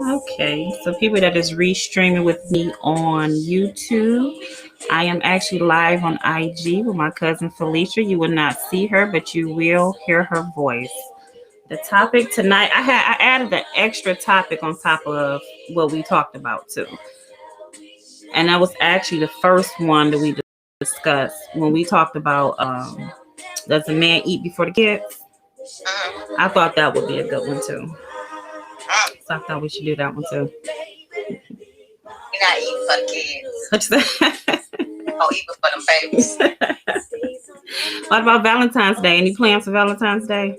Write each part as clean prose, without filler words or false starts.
Okay, so people that is re-streaming with me on YouTube, I am actually live on IG with my cousin Felicia. You will not see her, but you will hear her voice. The topic tonight, I added an extra topic on top of what we talked about too, and that was actually the first one that we discussed when we talked about does a man eat before the kids? I thought that would be a good one too. So I thought we should do that one too. You're not eating for the kids. What you say? Oh, even for them babies. What about Valentine's Day? Any plans for Valentine's Day?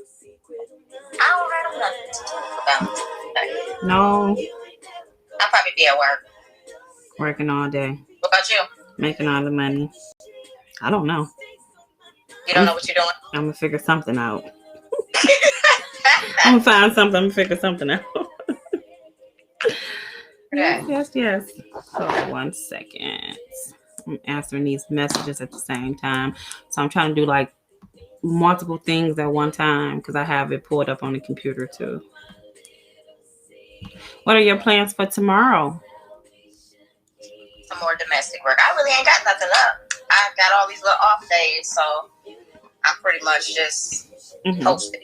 I don't have nothing to do for Valentine's Day. No. I'll probably be at work. Working all day. What about you? Making all the money. I don't know. You don't know what you're doing? I'm going to figure something out. I'm going to find something. I'm going to figure something out. Yes. Hold on 1 second. I'm answering these messages at the same time. So I'm trying to do like multiple things at one time because I have it pulled up on the computer too. What are your plans for tomorrow? Some more domestic work. I really ain't got nothing up. I got all these little off days, so I'm pretty much just posting.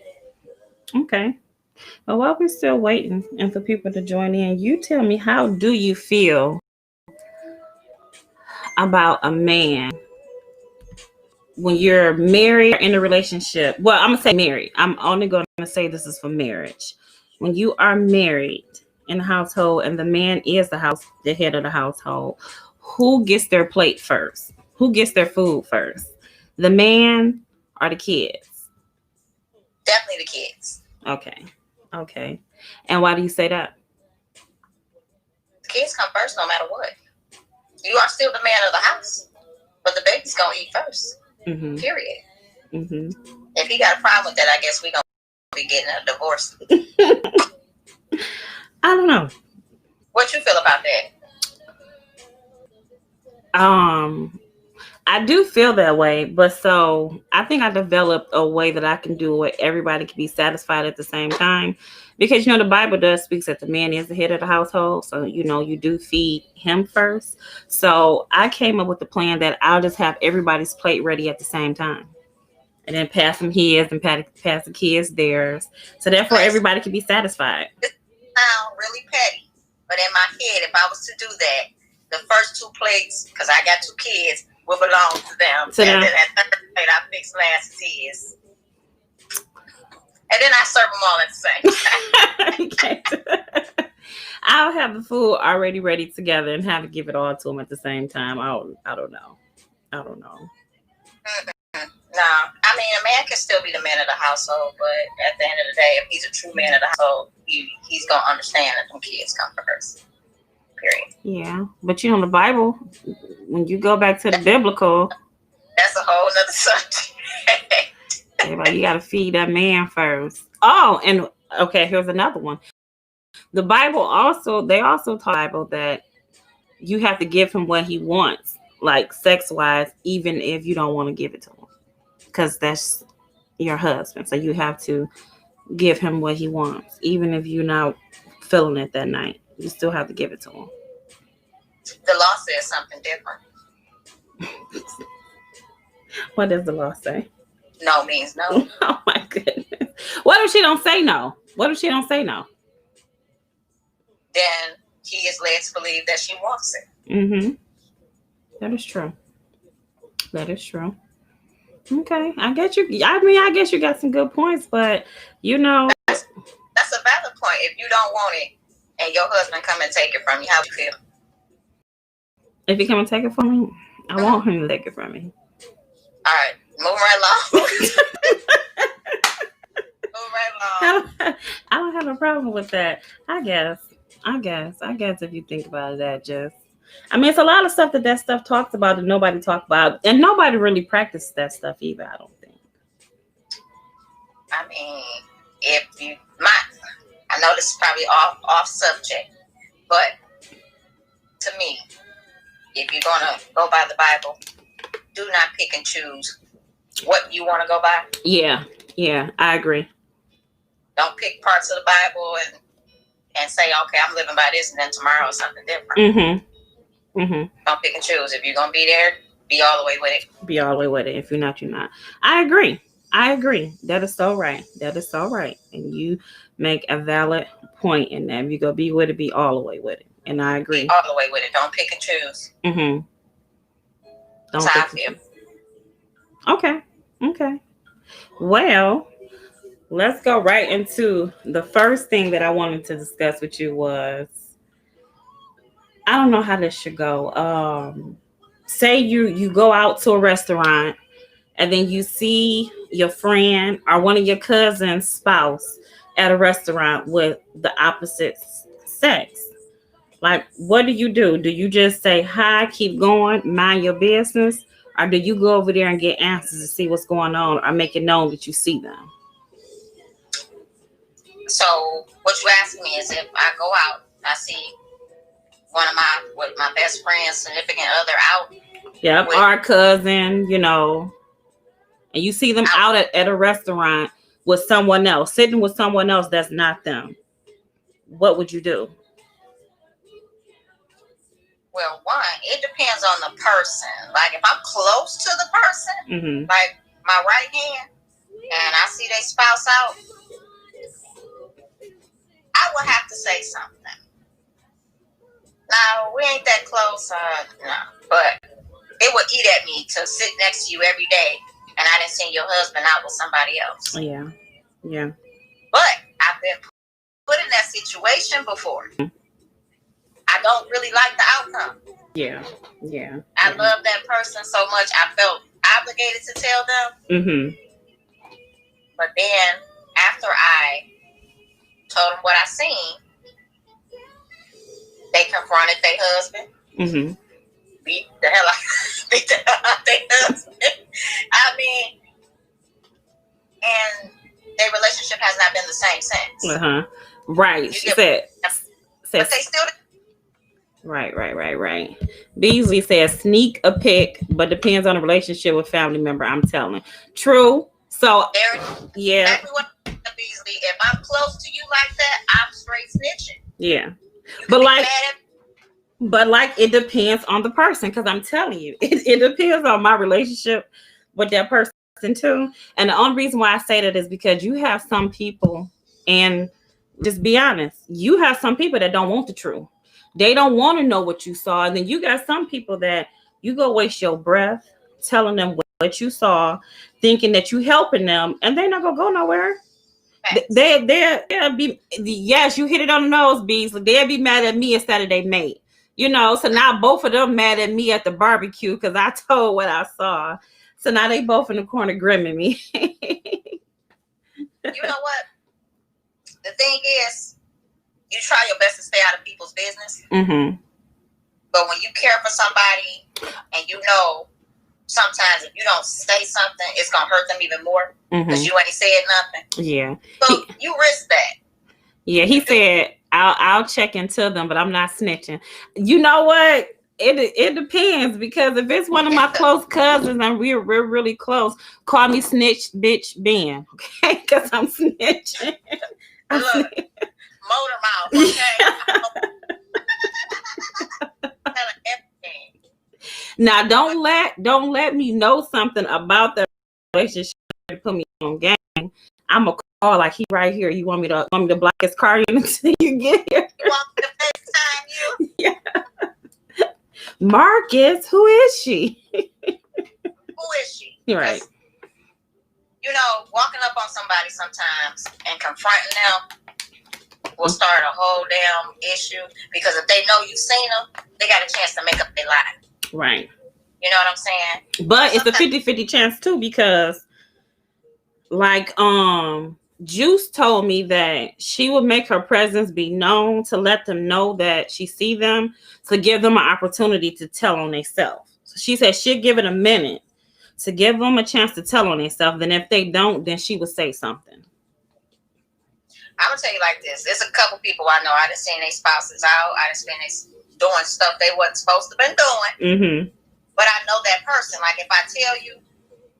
Okay. Well, while we're still waiting and for people to join in, you tell me, how do you feel about a man when you're married or in a relationship? Well, I'm going to say married. I'm only going to say this is for marriage. When you are married in a household and the man is the head of the household, who gets their plate first? Who gets their food first? The man or the kids? Definitely the kids. Okay. And why do you say that? The kids come first no matter what. You are still the man of the house, but the baby's going to eat first. Period. If he got a problem with that, I guess we're going to be getting a divorce. I don't know. What you feel about that? I do feel that way, but so I think I developed a way that I can do it where everybody can be satisfied at the same time. Because, the Bible does speak that the man is the head of the household. So, you do feed him first. So I came up with the plan that I'll just have everybody's plate ready at the same time. And then pass them his and pass the kids theirs. So therefore, everybody can be satisfied. It sounds really petty. But in my head, if I was to do that, the first 2 plates, because I got 2 kids, will belong to them. And then that 3rd plate I fix last is his. And then I serve them all at the same time. I'll have the food already ready together and have to give it all to them at the same time. I don't know. No, I mean, a man can still be the man of the household, but at the end of the day, if he's a true man of the household, he's going to understand that them kids come first. Period. Yeah, but the Bible, when you go back to the biblical, that's a whole nother subject. You got to feed that man first. Oh, and okay, here's another one. The Bible they also taught Bible that you have to give him what he wants, like sex-wise, even if you don't want to give it to him, because that's your husband. So you have to give him what he wants, even if you're not feeling it that night. You still have to give it to him. The law says something different. What does the law say? No means no. Oh my goodness. What if she don't say no? Then he is led to believe that she wants it. That is true. Okay, I get you. I mean, I guess you got some good points, but that's a valid point. If you don't want it and your husband come and take it from you, how do you feel? If he come and take it from me, I want him to take it from me. All right, move right along. I don't have a problem with that. I guess if you think about that, it's a lot of stuff that stuff talks about that nobody talks about, and nobody really practices that stuff either, I don't think. I mean, I know this is probably off subject, but to me, if you're going to go by the Bible, do not pick and choose what you want to go by. Yeah, I agree. Don't pick parts of the Bible and say, okay, I'm living by this, and then tomorrow is something different. Don't pick and choose. If you're gonna be there, be all the way with it. Be all the way with it. If you're not, you're not. I agree. That is so right. And you make a valid point in that. If you go be with it, be all the way with it. And I agree. Be all the way with it. Don't pick and choose. Don't. That's how I feel. Okay. Well, let's go right into the first thing that I wanted to discuss with you was, I don't know how this should go. Say you go out to a restaurant and then you see your friend or one of your cousin's spouse at a restaurant with the opposite sex. Like, what do? Do you just say hi, keep going, mind your business? Or do you go over there and get answers to see what's going on or make it known that you see them? So what you ask me is, if I go out, I see one of my best friend's significant other out. Yep, our cousin, and you see them out at a restaurant with someone else, sitting with someone else that's not them. What would you do? Well, one, it depends on the person. Like, if I'm close to the person, like my right hand, and I see their spouse out, I would have to say something. No, we ain't that close, no. But it would eat at me to sit next to you every day, and I didn't see your husband out with somebody else. Yeah. But I've been put in that situation before. I don't really like the outcome. Yeah. I love that person so much, I felt obligated to tell them. But then, after I told them what I seen, they confronted their husband. Beat the hell out their husband. I mean, and their relationship has not been the same since. Right. But they still. Right. Beasley says sneak a pic, but depends on the relationship with family member. I'm telling. True. So yeah. Exactly what Beasley. If I'm close to you like that, I'm straight snitching. Yeah. But like it depends on the person, because I'm telling you, it depends on my relationship with that person too. And the only reason why I say that is because you have some people, and just be honest, you have some people that don't want the truth. They don't want to know what you saw. And then you got some people that you go waste your breath telling them what you saw, thinking that you helping them, and they're not gonna go nowhere. They'll be, yes, you hit it on the nose, Beasley. They'll be mad at me instead of their mate. So now both of them mad at me at the barbecue because I told what I saw. So now they both in the corner grimming me. You know what? The thing is, you try your best to stay out of people's business. But when you care for somebody and sometimes if you don't say something, it's going to hurt them even more because you ain't said nothing. Yeah. So you risk that. Yeah, he said, I'll check into them, but I'm not snitching. You know what? It depends, because if it's one of my close cousins and we're really close, call me snitch bitch Ben, okay? Because I'm snitching. Look, motor mouth, okay? Now don't let me know something about the relationship to put me on game. I'm a call like he right here. You want me to block his car until you get here? You want me to FaceTime you? Yeah. Marcus, who is she? Who is she? Right. Walking up on somebody sometimes and confronting them will start a whole damn issue, because if they know you've seen them, they got a chance to make up their lie. Right. You know what I'm saying? But it's a 50-50 chance too, because like Juice told me that she would make her presence be known to let them know that she see them, to give them an opportunity to tell on themselves. So she said she'd give it a minute to give them a chance to tell on themselves. Then if they don't, then she would say something. I'm gonna tell you like this. There's a couple people I know. I done seen their spouses out. I done seen they doing stuff they wasn't supposed to been doing. But I know that person. Like, if I tell you,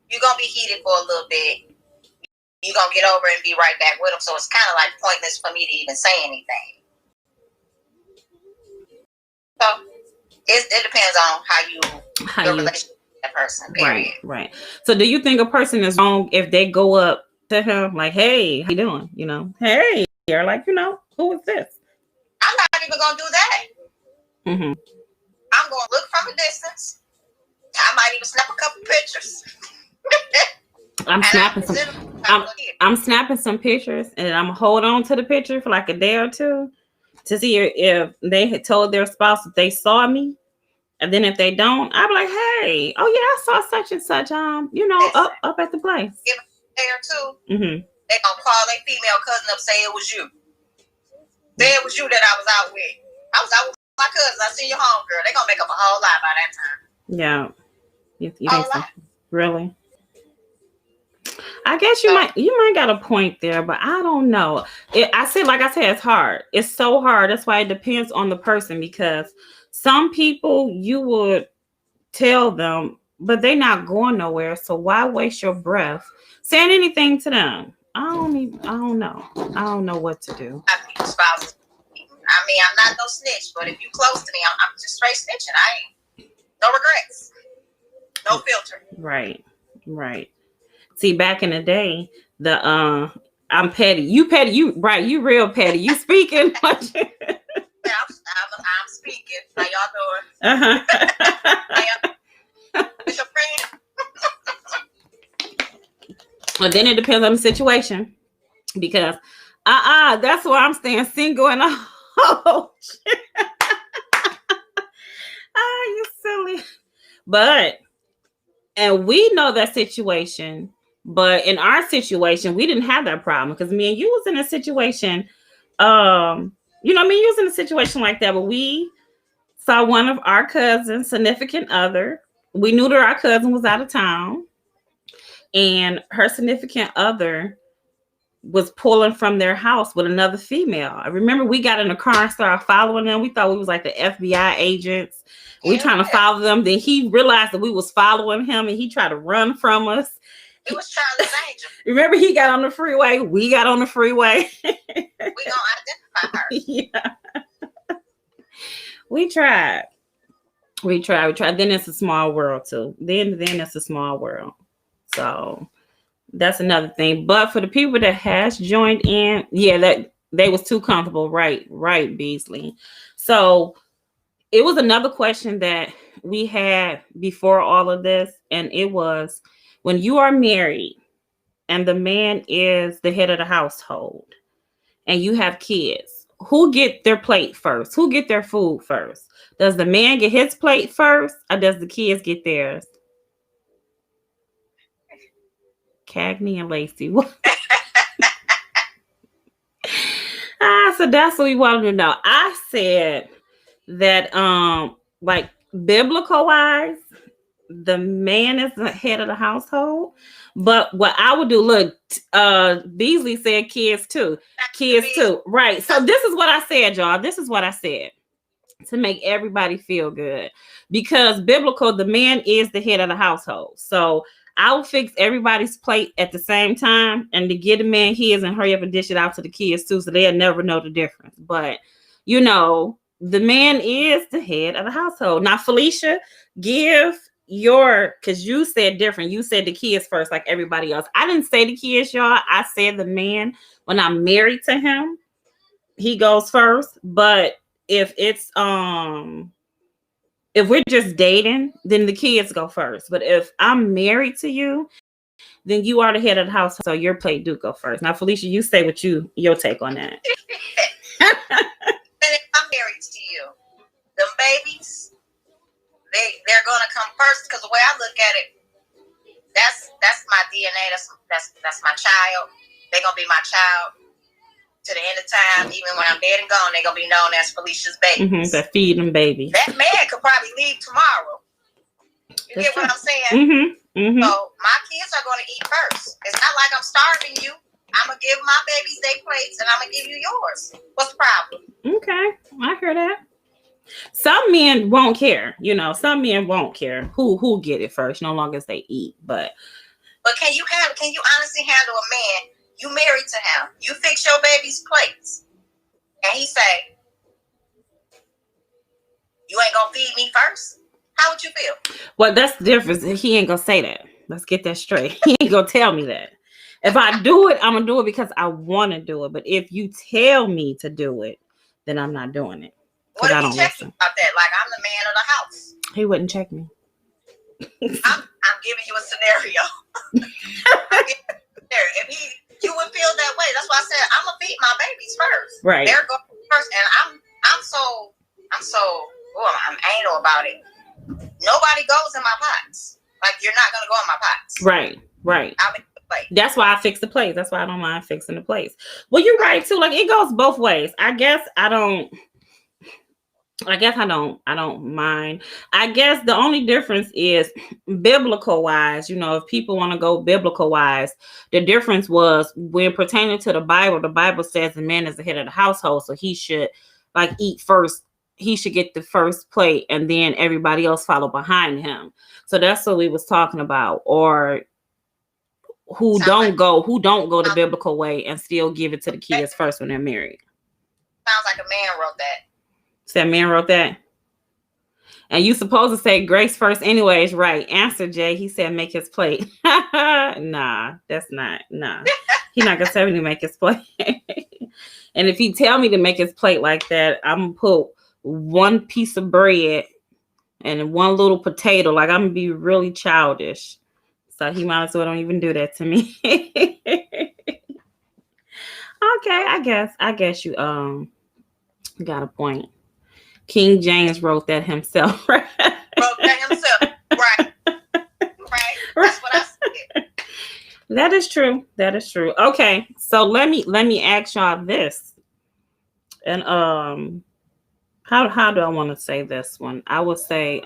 you're gonna be heated for a little bit. You're gonna get over and be right back with them. So it's kind of like pointless for me to even say anything. it depends on your relationship with that person. Period. Right. So do you think a person is wrong if they go up to him like, hey, how you doing? You know, hey, or like, you know, who is this? I'm not even gonna do that. Mm-hmm. I'm gonna look from a distance. I might even snap a couple pictures. I'm snapping some pictures, and I'm hold on to the picture for like a day or two to see if they had told their spouse that they saw me. And then if they don't, I'll be like, hey, oh yeah, I saw such and such, you know, up at the place. Give it a day or two. Mm-hmm. They gonna call their female cousin up, say it was you. Say it was you that I was out with. I was out with my cousin. I seen your homegirl. They gonna make up a whole lot by that time. Yeah. You think so? Really? I guess you might got a point there, but I don't know. Like I said, it's hard. It's so hard. That's why it depends on the person, because some people you would tell them, but they're not going nowhere. So why waste your breath saying anything to them? I don't know. I don't know what to do. I mean, I'm not no snitch, but if you close to me, I'm just straight snitching. I ain't no regrets, no filter. Right. See, back in the day, I'm petty. You petty. You right. You real petty. You speaking. Yeah, I'm speaking. How y'all doing? It's your friend. Well, then it depends on the situation, because that's why I'm staying single and oh shit. You silly. And we know that situation, but in our situation, we didn't have that problem, because me and you was in a situation, you know what I mean? You was in a situation like that, but we saw one of our cousins' significant other. We knew that our cousin was out of town, and her significant other was pulling from their house with another female. I remember we got in the car and started following them. We thought we was like the FBI agents. We trying to follow them. Then he realized that we was following him, and he tried to run from us. It was Charlie's Angel. Remember, he got on the freeway. We got on the freeway. We gonna identify her. Yeah. We tried. Then it's a small world too. Then it's a small world. So that's another thing. But for the people that has joined in, yeah, that they was too comfortable. Right, Beasley. So it was another question that we had before all of this, and it was, when you are married and the man is the head of the household and you have kids, who get their plate first? Who get their food first? Does the man get his plate first, or does the kids get theirs? Cagney and Lacey. So that's what we wanted to know. I said that like biblical wise, the man is the head of the household. But what I would do, look, Beasley said kids too. Right. So this is what I said, y'all. This is what I said to make everybody feel good. Because biblical, the man is the head of the household. So I'll fix everybody's plate at the same time, and to get the man his and hurry up and dish it out to the kids too, so they'll never know the difference. But you know, the man is the head of the household. Now, Felicia, give your, because you said different. You said the kids first, like everybody else. I didn't say the kids, y'all. I said the man, when I'm married to him, he goes first. But if it's if we're just dating, then the kids go first. But if I'm married to you, then you are the head of the house, so your plate do go first. Now, Felicia, you say what your take on that. And if I'm married to you, the babies, they're gonna come first, because the way I look at it, that's my DNA. That's my child. They're gonna be my child to the end of time. Even when I'm dead and gone, they're gonna be known as Felicia's babies. The feeding baby. That man could probably leave tomorrow. You get what I'm saying? So my kids are gonna eat first. It's not like I'm starving you. I'm gonna give my babies their plates, and I'm gonna give you yours. What's the problem? Okay, I hear that. Some men won't care, you know. Some men won't care who get it first, no longer as they eat. But can you honestly handle a man? You married to him. You fix your baby's plates, and he say, You ain't gonna feed me first? How would you feel? Well, that's the difference. He ain't gonna say that. Let's get that straight. He ain't gonna tell me that. If I do it, I'm gonna do it because I want to do it. But if you tell me to do it, then I'm not doing it. What if he check you about that? Like, I'm the man of the house. He wouldn't check me. I'm giving you a scenario. If you would feel that way, that's why I said I'm gonna feed my babies first. Right. They're going first, and I'm anal about it. Nobody goes in my pots. Like, you're not gonna go in my pots. Right. I'll make the plate. That's why I fix the plates. That's why I don't mind fixing the plates. Well, you're right too. Like, it goes both ways. I guess I don't mind. I guess the only difference is biblical wise. If people want to go biblical wise, the difference was when pertaining to the Bible says the man is the head of the household, so he should eat first. He should get the first plate, and then everybody else follow behind him. So that's what we was talking about. Or who don't go the biblical way and still give it to the kids first when they're married. Sounds like a man wrote that. That man wrote that. And you supposed to say grace first anyways, right? Answer, Jay. He said make his plate. Nah, that's not. Nah. He's not gonna tell me to make his plate. And if he tell me to make his plate like that, I'm gonna put one piece of bread and one little potato. Like, I'm gonna be really childish. So he might as well don't even do that to me. Okay, I guess you got a point. King James wrote that himself, right? Right. That's what I said. That is true. Okay, so let me ask y'all this. And how do I want to say this one? I would say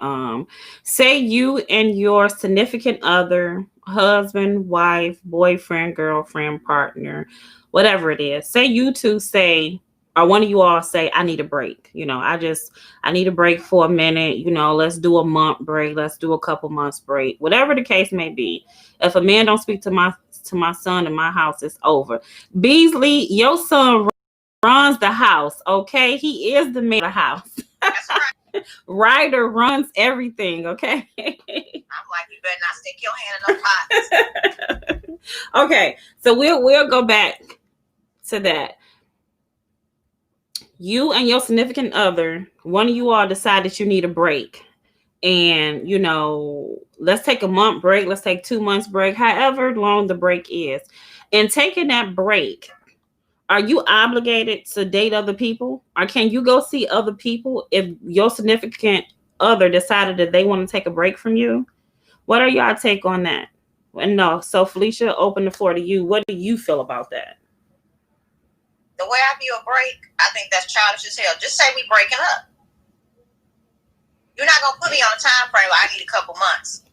say you and your significant other, husband, wife, boyfriend, girlfriend, partner, whatever it is. Say you two say, or one of you all say, I need a break. I need a break for a minute. Let's do a month break. Let's do a couple months break. Whatever the case may be. If a man don't speak to my son in my house, it's over. Beasley, your son runs the house, okay? He is the man of the house. That's right. Ryder runs everything, okay? I'm like, you better not stick your hand in those pots. Okay, so we'll go back to that. You and your significant other, one of you all decide that you need a break. And, let's take a month break. Let's take 2 months break, however long the break is. And taking that break, are you obligated to date other people? Or can you go see other people if your significant other decided that they want to take a break from you? What are y'all take on that? And no, so Felicia, open the floor to you. What do you feel about that? The way I view a break, I think that's childish as hell. Just say we breaking up. You're not going to put me on a time frame like I need a couple months.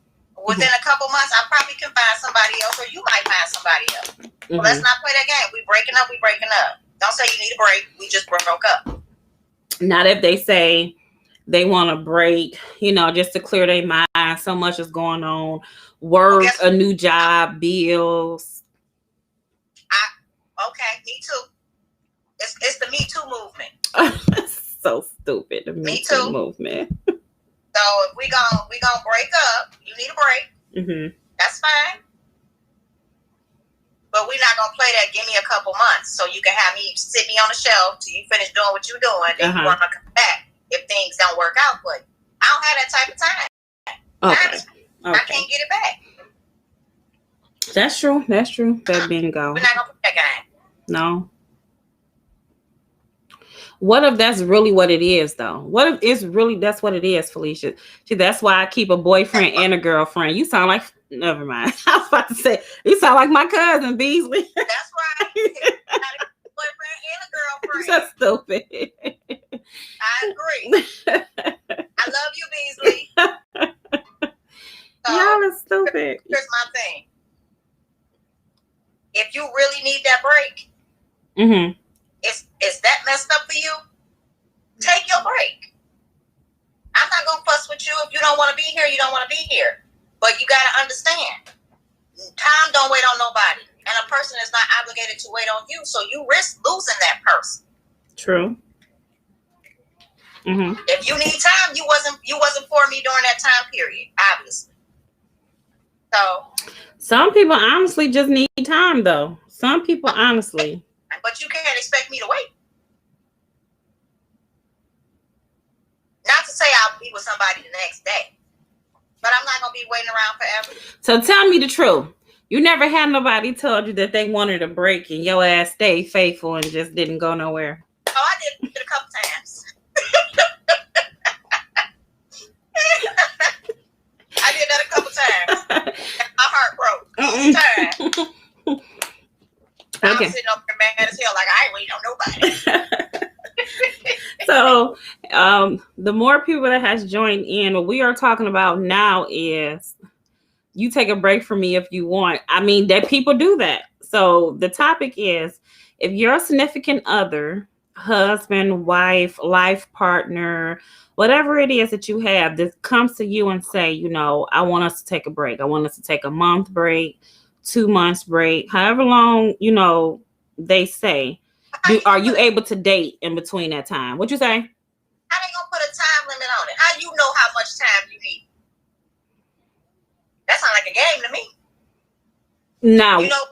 Within a couple months, I probably can find somebody else, or you might find somebody else. Well, let's not play that game. We breaking up. Don't say you need a break. We just broke up. Not if they say they want a break, just to clear their mind. So much is going on. Work, a new job, bills. Okay, me too. It's the Me Too movement. So stupid. The Me Too movement. So if we gonna break up, you need a break. Mm-hmm. That's fine. But we're not gonna play that. Give me a couple months so you can have me sit me on the shelf till you finish doing what you're doing. Then you want to come back if things don't work out. But I don't have that type of time. Okay. I can't get it back. That's true. That bingo. We're not gonna play that game. No. What if that's really what it is, though? What if it's really that's what it is, Felicia? See, that's why I keep a boyfriend and a girlfriend. You sound like, never mind. I was about to say, you sound like my cousin, Beasley. That's right. Got a boyfriend and a girlfriend. You're so stupid. I agree. I love you, Beasley. Y'all are stupid. Here's my thing. If you really need that break, is that messed up for you? Take your break. I'm not gonna fuss with you. If you don't want to be here, you don't want to be here. But you gotta understand, time don't wait on nobody, and a person is not obligated to wait on you. So you risk losing that person. True. If you need time, you wasn't for me during that time period, obviously. So some people honestly just need time, though. Some people honestly. But you can't expect me to wait. Not to say I'll be with somebody the next day, but I'm not gonna be waiting around forever. So tell me the truth. You never had nobody told you that they wanted a break and your ass stayed faithful and just didn't go nowhere? Oh, I did it a couple times. I did that a couple times. My heart broke each time. I was sitting up there mad as hell, like I ain't waiting on nobody. So, the more people that has joined in, what we are talking about now is you take a break from me if you want. I mean, that people do that. So the topic is, if your significant other, husband, wife, life partner, whatever it is that you have that comes to you and say, you know, I want us to take a break. I want us to take a month break, 2 months break, however long, you know, they say. Are you able to date in between that time? What you say? How they gonna put a time limit on it? How you know how much time you need? That sounds like a game to me. Now, you know,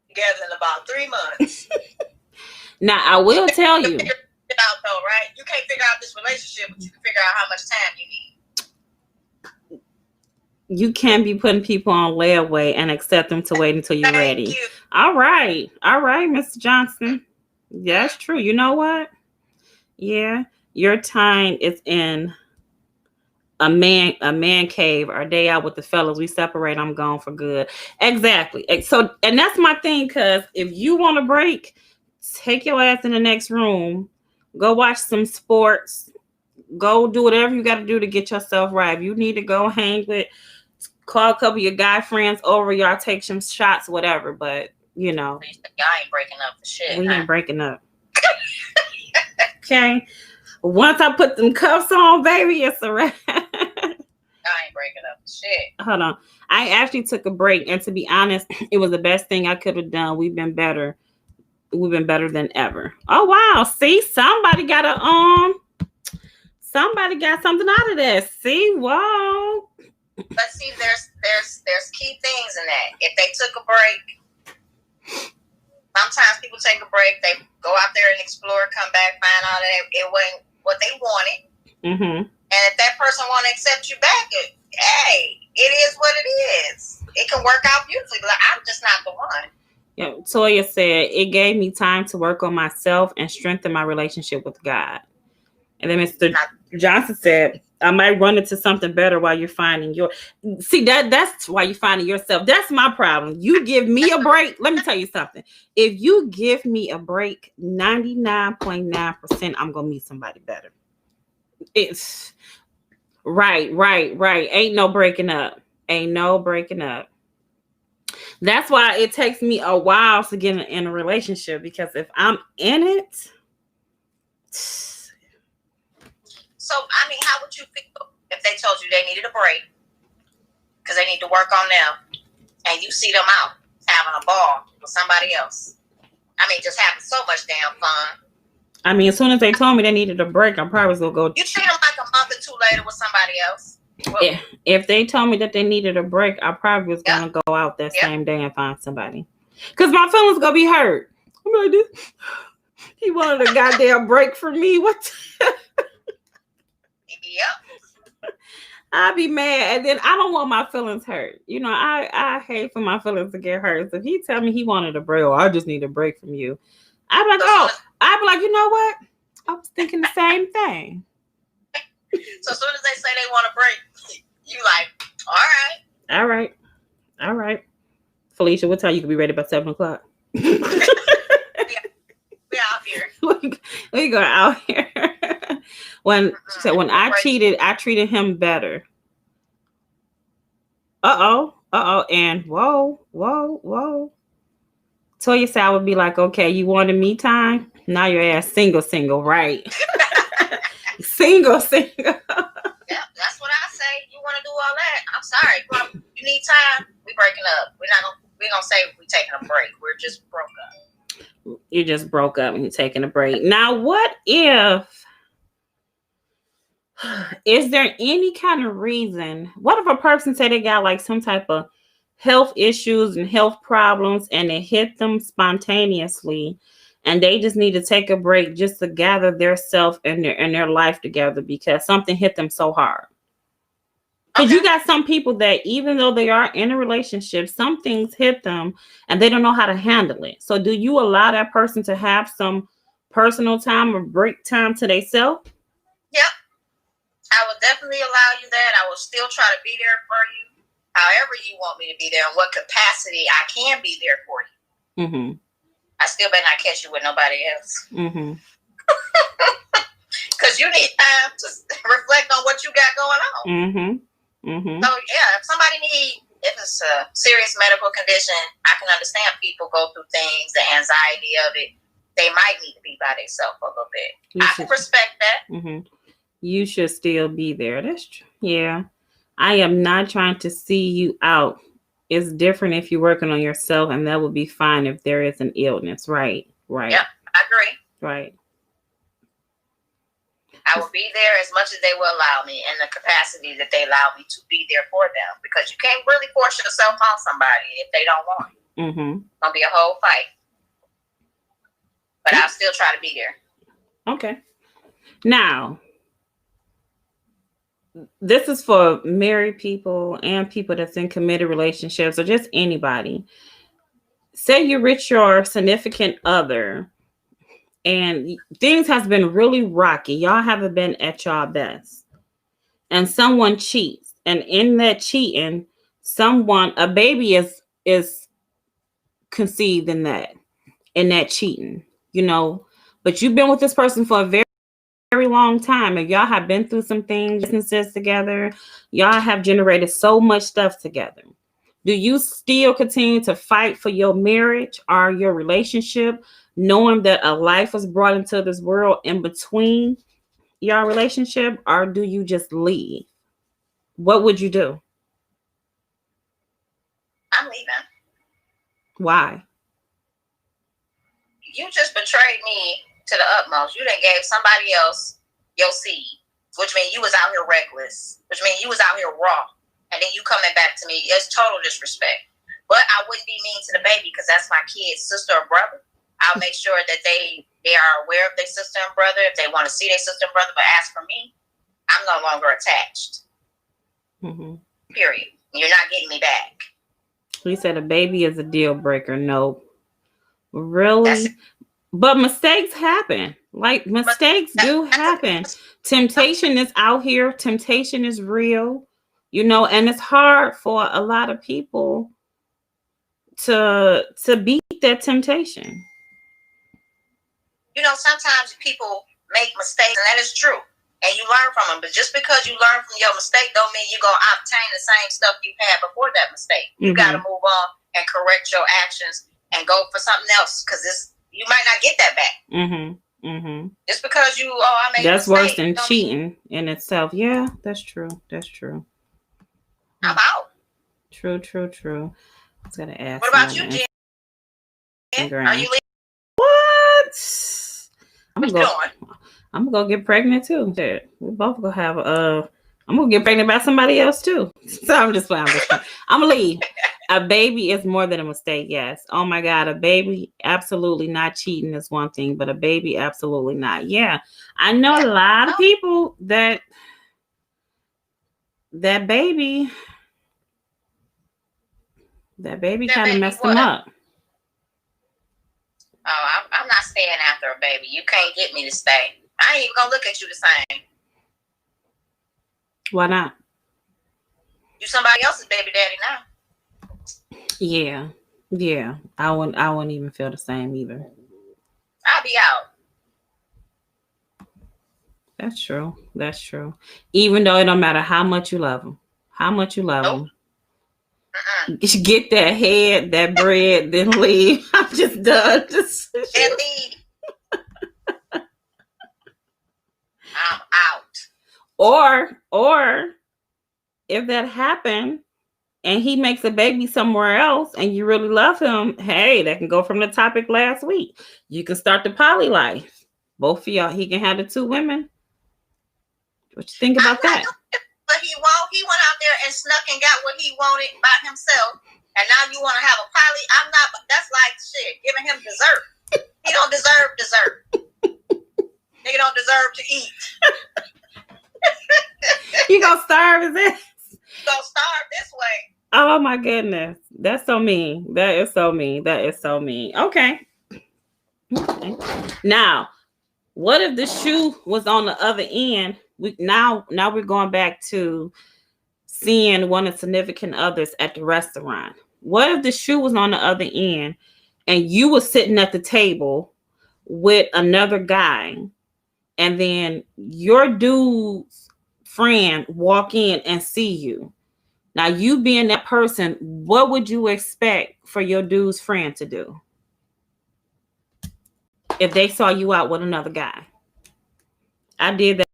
together in about 3 months. Now, I will tell you. Figure it out though, right? You can't figure out this relationship, but you can figure out how much time you need. You can't be putting people on layaway and expect them to wait until you're ready. You. All right, Mr. Johnson. That's true. You know what? Yeah, your time is in a man cave, or day out with the fellas. We separate. I'm gone for good. Exactly. So, and that's my thing. Because if you want a break, take your ass in the next room. Go watch some sports. Go do whatever you got to do to get yourself right. If you need to go hang with, call a couple of your guy friends over. Y'all take some shots, whatever. But you know, y'all ain't breaking up for shit. We ain't breaking up. Okay. Once I put them cuffs on, baby, it's a wrap. I ain't breaking up for shit. Hold on. I actually took a break, and to be honest, it was the best thing I could have done. We've been better. We've been better than ever. Oh wow. See, somebody got something out of that. See, whoa. But see, there's key things in that. If they took a break, sometimes people take a break, they go out there and explore, come back, find out that it wasn't what they wanted. Mm-hmm. And if that person want to accept you back, hey, it is what it is. It can work out beautifully, but I'm just not the one. Yeah, Toya said, it gave me time to work on myself and strengthen my relationship with God. And then Mr. Johnson said, I might run into something better while you're finding your... See, that's why you're finding yourself. That's my problem. You give me a break. Let me tell you something. If you give me a break, 99.9%, I'm going to meet somebody better. It's... Right. Ain't no breaking up. That's why it takes me a while to get in a relationship, because if I'm in it... So, I mean, how would you feel if they told you they needed a break because they need to work on them, and you see them out having a ball with somebody else? I mean, just having so much damn fun. I mean, as soon as they told me they needed a break, I'm probably going to go... You see them like a month or two later with somebody else? Well, if they told me that they needed a break, I probably was going to go out that same day and find somebody. Because my feelings going to be hurt. I'm like, he wanted a goddamn break from me. What? Yep. I'd be mad, and then I don't want my feelings hurt. You know, I hate for my feelings to get hurt. So if he tell me he wanted a break, or I just need a break from you, I'd be like, you know what? I was thinking the same thing. So as soon as they say they want a break, you like, all right. Felicia, what time you can be ready by 7:00? We out here. We go out here. When she said, when I treated him better. Uh-oh. And whoa. Toya said I would be like, okay, you wanted me time? Now your ass single, right? Single. Yeah, that's what I say. You want to do all that? I'm sorry. You need time? We breaking up. We're gonna say we taking a break. We're just broke up. You just broke up and you're taking a break. Now, what if Is there any kind of reason? What if a person say they got like some type of health issues and health problems and it hit them spontaneously and they just need to take a break just to gather their self and their life together because something hit them so hard? Because you got some people that even though they are in a relationship, some things hit them and they don't know how to handle it. So do you allow that person to have some personal time or break time to themselves? Yep. I will definitely allow you that. I will still try to be there for you, however you want me to be there, in what capacity I can be there for you. Mm-hmm. I still better not catch you with nobody else. Mm-hmm. Because you need time to reflect on what you got going on. Mm-hmm. Mm-hmm. So yeah, if it's a serious medical condition, I can understand people go through things, the anxiety of it. They might need to be by themselves for a little bit. I can respect that. Mm-hmm. You should still be there. That's true. Yeah. I am not trying to see you out. It's different if you're working on yourself, and that would be fine if there is an illness. Right. Right. Yeah, I agree. Right. I will be there as much as they will allow me in the capacity that they allow me to be there for them, because you can't really force yourself on somebody if they don't want it. Mm-hmm. It's going to be a whole fight. But I'll still try to be there. Okay. Now, this is for married people and people that's in committed relationships or just anybody. Say you're with your significant other and things has been really rocky. Y'all haven't been at y'all best. And someone cheats. And in that cheating, a baby is conceived in that cheating, but you've been with this person for a very, very long time, and y'all have been through some things, businesses together. Y'all have generated so much stuff together. Do you still continue to fight for your marriage or your relationship, knowing that a life was brought into this world in between your relationship, or do you just leave? What would you do? I'm leaving. Why? You just betrayed me to the utmost. You done gave somebody else your seed, which means you was out here reckless, which means you was out here raw, and then you coming back to me. It's total disrespect. But I wouldn't be mean to the baby because that's my kid's sister or brother. I'll make sure that they are aware of their sister and brother if they want to see their sister and brother. But as for me, I'm no longer attached. Mm-hmm. Period. You're not getting me back. He said a baby is a deal breaker. No. Really? But mistakes happen. Like, mistakes do happen. Temptation is out here. Temptation is real, and it's hard for a lot of people to beat that temptation. Sometimes people make mistakes, and that is true. And you learn from them. But just because you learn from your mistake don't mean you're going to obtain the same stuff you had before that mistake. You got to move on and correct your actions and go for something else, because you might not get that back. Mm-hmm. Mm-hmm. Just because I made that's a mistake, worse than cheating in itself. Yeah, that's true. That's true. I'm out. True. I was gonna ask. What about you, Jen? Are you leaving? What? I'm gonna go get pregnant too. We both gonna have I'm gonna get pregnant by somebody else too. So I'm just playing. I'm gonna leave. A baby is more than a mistake. Yes. Oh my God. A baby, absolutely not. Cheating is one thing, but a baby, absolutely not. Yeah. I know a lot of people that baby kind of messed them up. Oh, I'm not staying after a baby. You can't get me to stay. I ain't even gonna look at you the same. Why not? You somebody else's baby daddy now. Yeah. I wouldn't even feel the same either. I'll be out. That's true. Even though it don't matter how much you love them. Them. Get that head, that bread, then leave. I'm just done. And leave. I'm out. Or if that happened and he makes a baby somewhere else and you really love him, hey, that can go from the topic last week. You can start the poly life. Both of y'all, he can have the two women. What you think about that? But he went out there and snuck and got what he wanted by himself. And now you want to have a poly? I'm not. That's like shit. Giving him dessert. He don't deserve dessert. Nigga don't deserve to eat. You gonna starve, is it? You gonna starve this way. Oh my goodness. That's so mean. That is so mean. That is so mean. Okay. Now, what if the shoe was on the other end? Now we're going back to seeing one of the significant others at the restaurant. What if the shoe was on the other end and you were sitting at the table with another guy, and then your dude's friend walk in and see you? Now, you being that person, what would you expect for your dude's friend to do if they saw you out with another guy? I did that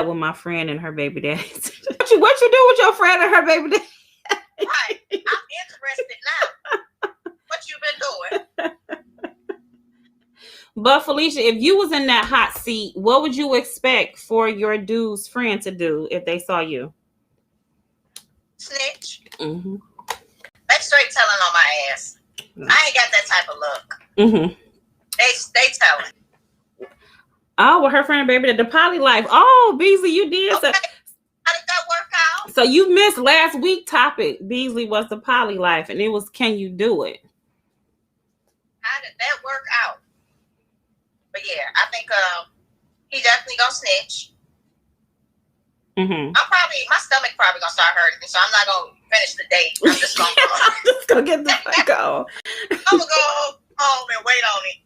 with my friend and her baby daddy. What you do with your friend and her baby daddy? Right. I'm interested now. What you been doing? But Felicia, if you was in that hot seat, what would you expect for your dude's friend to do if they saw you? Snitch. Mm-hmm. They straight telling on my ass. Mm-hmm. I ain't got that type of look. Mm-hmm. They telling. Oh, well, her friend baby, the poly life. Oh, Beasley, you did. Okay. How did that work out? So you missed last week's topic. Beasley was the poly life, and it was, can you do it? How did that work out? But yeah, I think he definitely gonna snitch. Mm-hmm. My stomach probably gonna start hurting, so I'm not gonna finish the date. I'm just gonna I'm just gonna get the fuck out. I'm gonna go home and wait on it.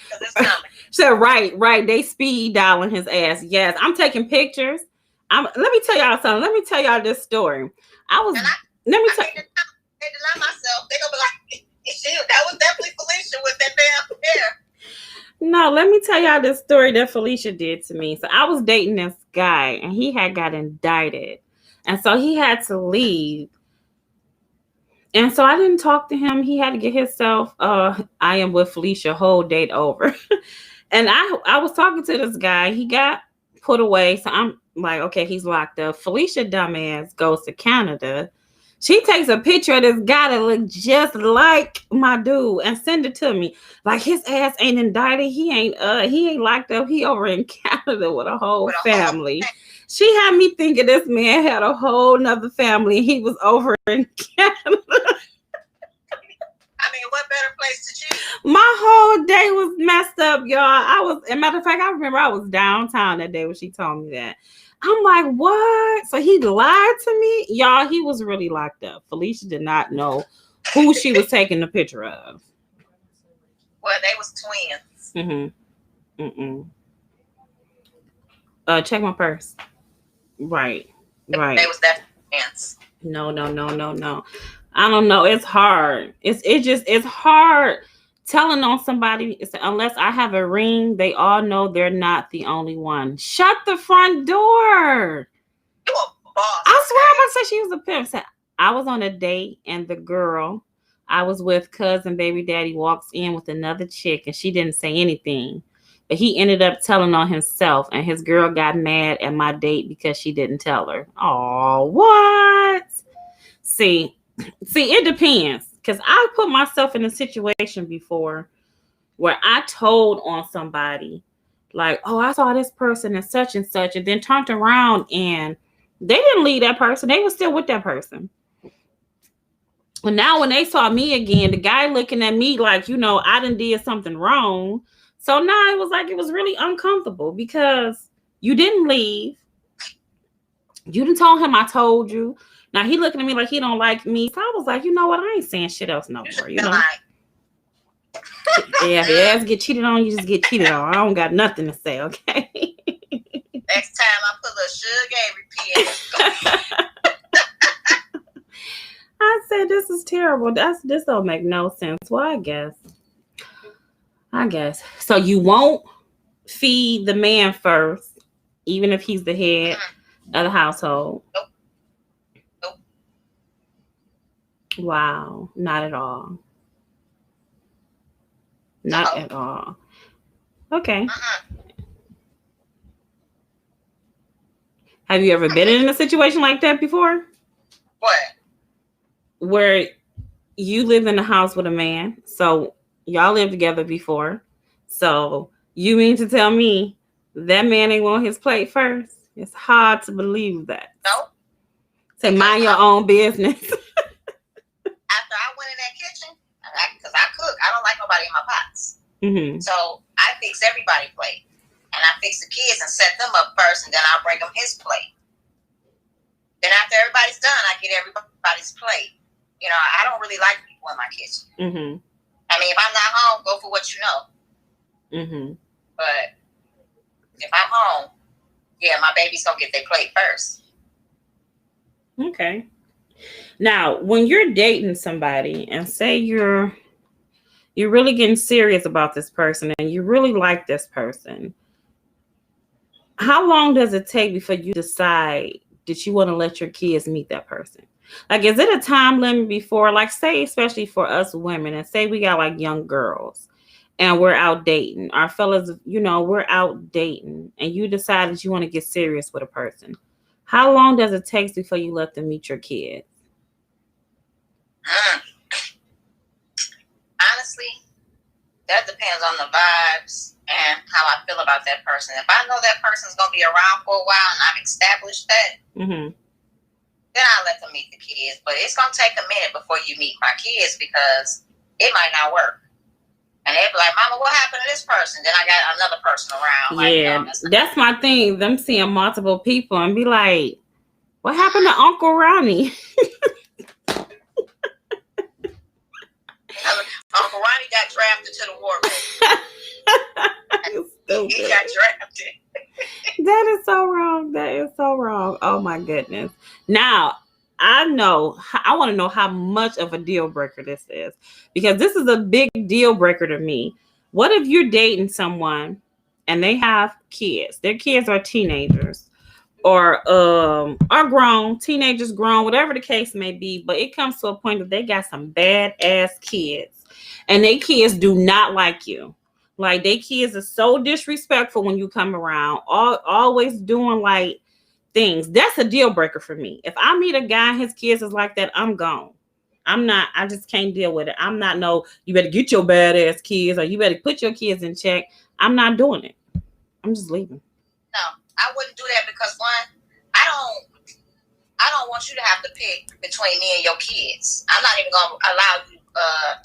Because it's coming. So right. They speed dialing his ass. Yes, I'm taking pictures. Let me tell y'all something. Let me tell y'all this story. I can't deny myself. They're gonna be like, that was definitely Felicia with that damn hair. No, let me tell y'all this story that Felicia did to me. So I was dating this guy and he had got indicted. And so he had to leave. And so I didn't talk to him. He had to get himself, I am with Felicia, whole date over. And I was talking to this guy. He got put away. So I'm like, okay, he's locked up. Felicia dumbass goes to Canada. She takes a picture of this guy that look just like my dude and send it to me. Like, his ass ain't indicted. He ain't locked up. He over in Canada with a whole family. She had me thinking this man had a whole nother family. He was over in Canada. I mean, what better place to choose? My whole day was messed up, y'all. As a matter of fact, I remember I was downtown that day when she told me that. I'm like, what? So he lied to me? Y'all, he was really locked up. Felicia did not know who she was taking the picture of. Well, they was twins. Mm-hmm. Check my purse. Right. They was that twins. No. I don't know. It's hard. It's hard telling on somebody. Unless I have a ring, they all know they're not the only one. Shut the front door. You a boss. I swear I'm gonna say she was a pimp. I was on a date and the girl I was with, cousin baby daddy, walks in with another chick and she didn't say anything. But he ended up telling on himself, and his girl got mad at my date because she didn't tell her. Oh, what? See, it depends. Because I put myself in a situation before where I told on somebody, like, oh, I saw this person and such, and then turned around and they didn't leave that person. They were still with that person. Well, now when they saw me again, the guy looking at me like, I done did something wrong. So now it was really uncomfortable because you didn't leave. You didn't tell him I told you. Now he looking at me like he don't like me. So I was like, you know what? I ain't saying shit else no more. Yeah, if your ass get cheated on, you just get cheated on. I don't got nothing to say, okay? Next time I put a sugar repeat. I said, this is terrible. This don't make no sense. Well, I guess. So you won't feed the man first, even if he's the head of the household? Nope. Wow. Not at all. Not at all. Okay. Have you ever been in a situation like that before? What? Where you live in a house with a man, so y'all lived together before. So you mean to tell me that man ain't want his plate first? It's hard to believe that. No. Say, mind your own business. After I went in that kitchen, because I cook, I don't like nobody in my pots. Mm-hmm. So I fix everybody's plate. And I fix the kids and set them up first, and then I'll bring him his plate. Then after everybody's done, I get everybody's plate. You know, I don't really like people in my kitchen. Mm-hmm. I mean, if I'm not home, go for what you know. Mm-hmm. But if I'm home, yeah, my baby's gonna get their plate first. Okay. Now, when you're dating somebody and say you're really getting serious about this person and you really like this person, how long does it take before you decide that you want to let your kids meet that person? Like, is it a time limit before, like, say, especially for us women, and say we got like young girls and we're out dating, our fellas, you know, we're out dating, and you decide that you want to get serious with a person. How long does it take before you let them meet your kids? Honestly, that depends on the vibes and how I feel about that person. If I know that person's going to be around for a while and I've established that, mm-hmm. then I'll let them meet the kids. But it's going to take a minute before you meet my kids because it might not work. And they'll be like, Mama, what happened to this person? Then I got another person around. Like, yeah, that's my thing. Them seeing multiple people and be like, what happened to Uncle Ronnie? Uncle Ronnie got drafted to the war room. He got drafted. That is so wrong. That is so wrong. Oh my goodness. Now, I want to know how much of a deal breaker this is, because this is a big deal breaker to me. What if you're dating someone and they have kids? Their kids are teenagers or are grown, teenagers grown, whatever the case may be. But it comes to a point that they got some badass kids and they kids do not like you. Like, they kids are so disrespectful when you come around, always doing like things. That's a deal breaker for me. If I meet a guy and his kids is like that, I'm gone. I just can't deal with it. I'm not you better get your badass kids or you better put your kids in check. I'm not doing it. I'm just leaving. No, I wouldn't do that because one, I don't want you to have to pick between me and your kids. I'm not even going to allow you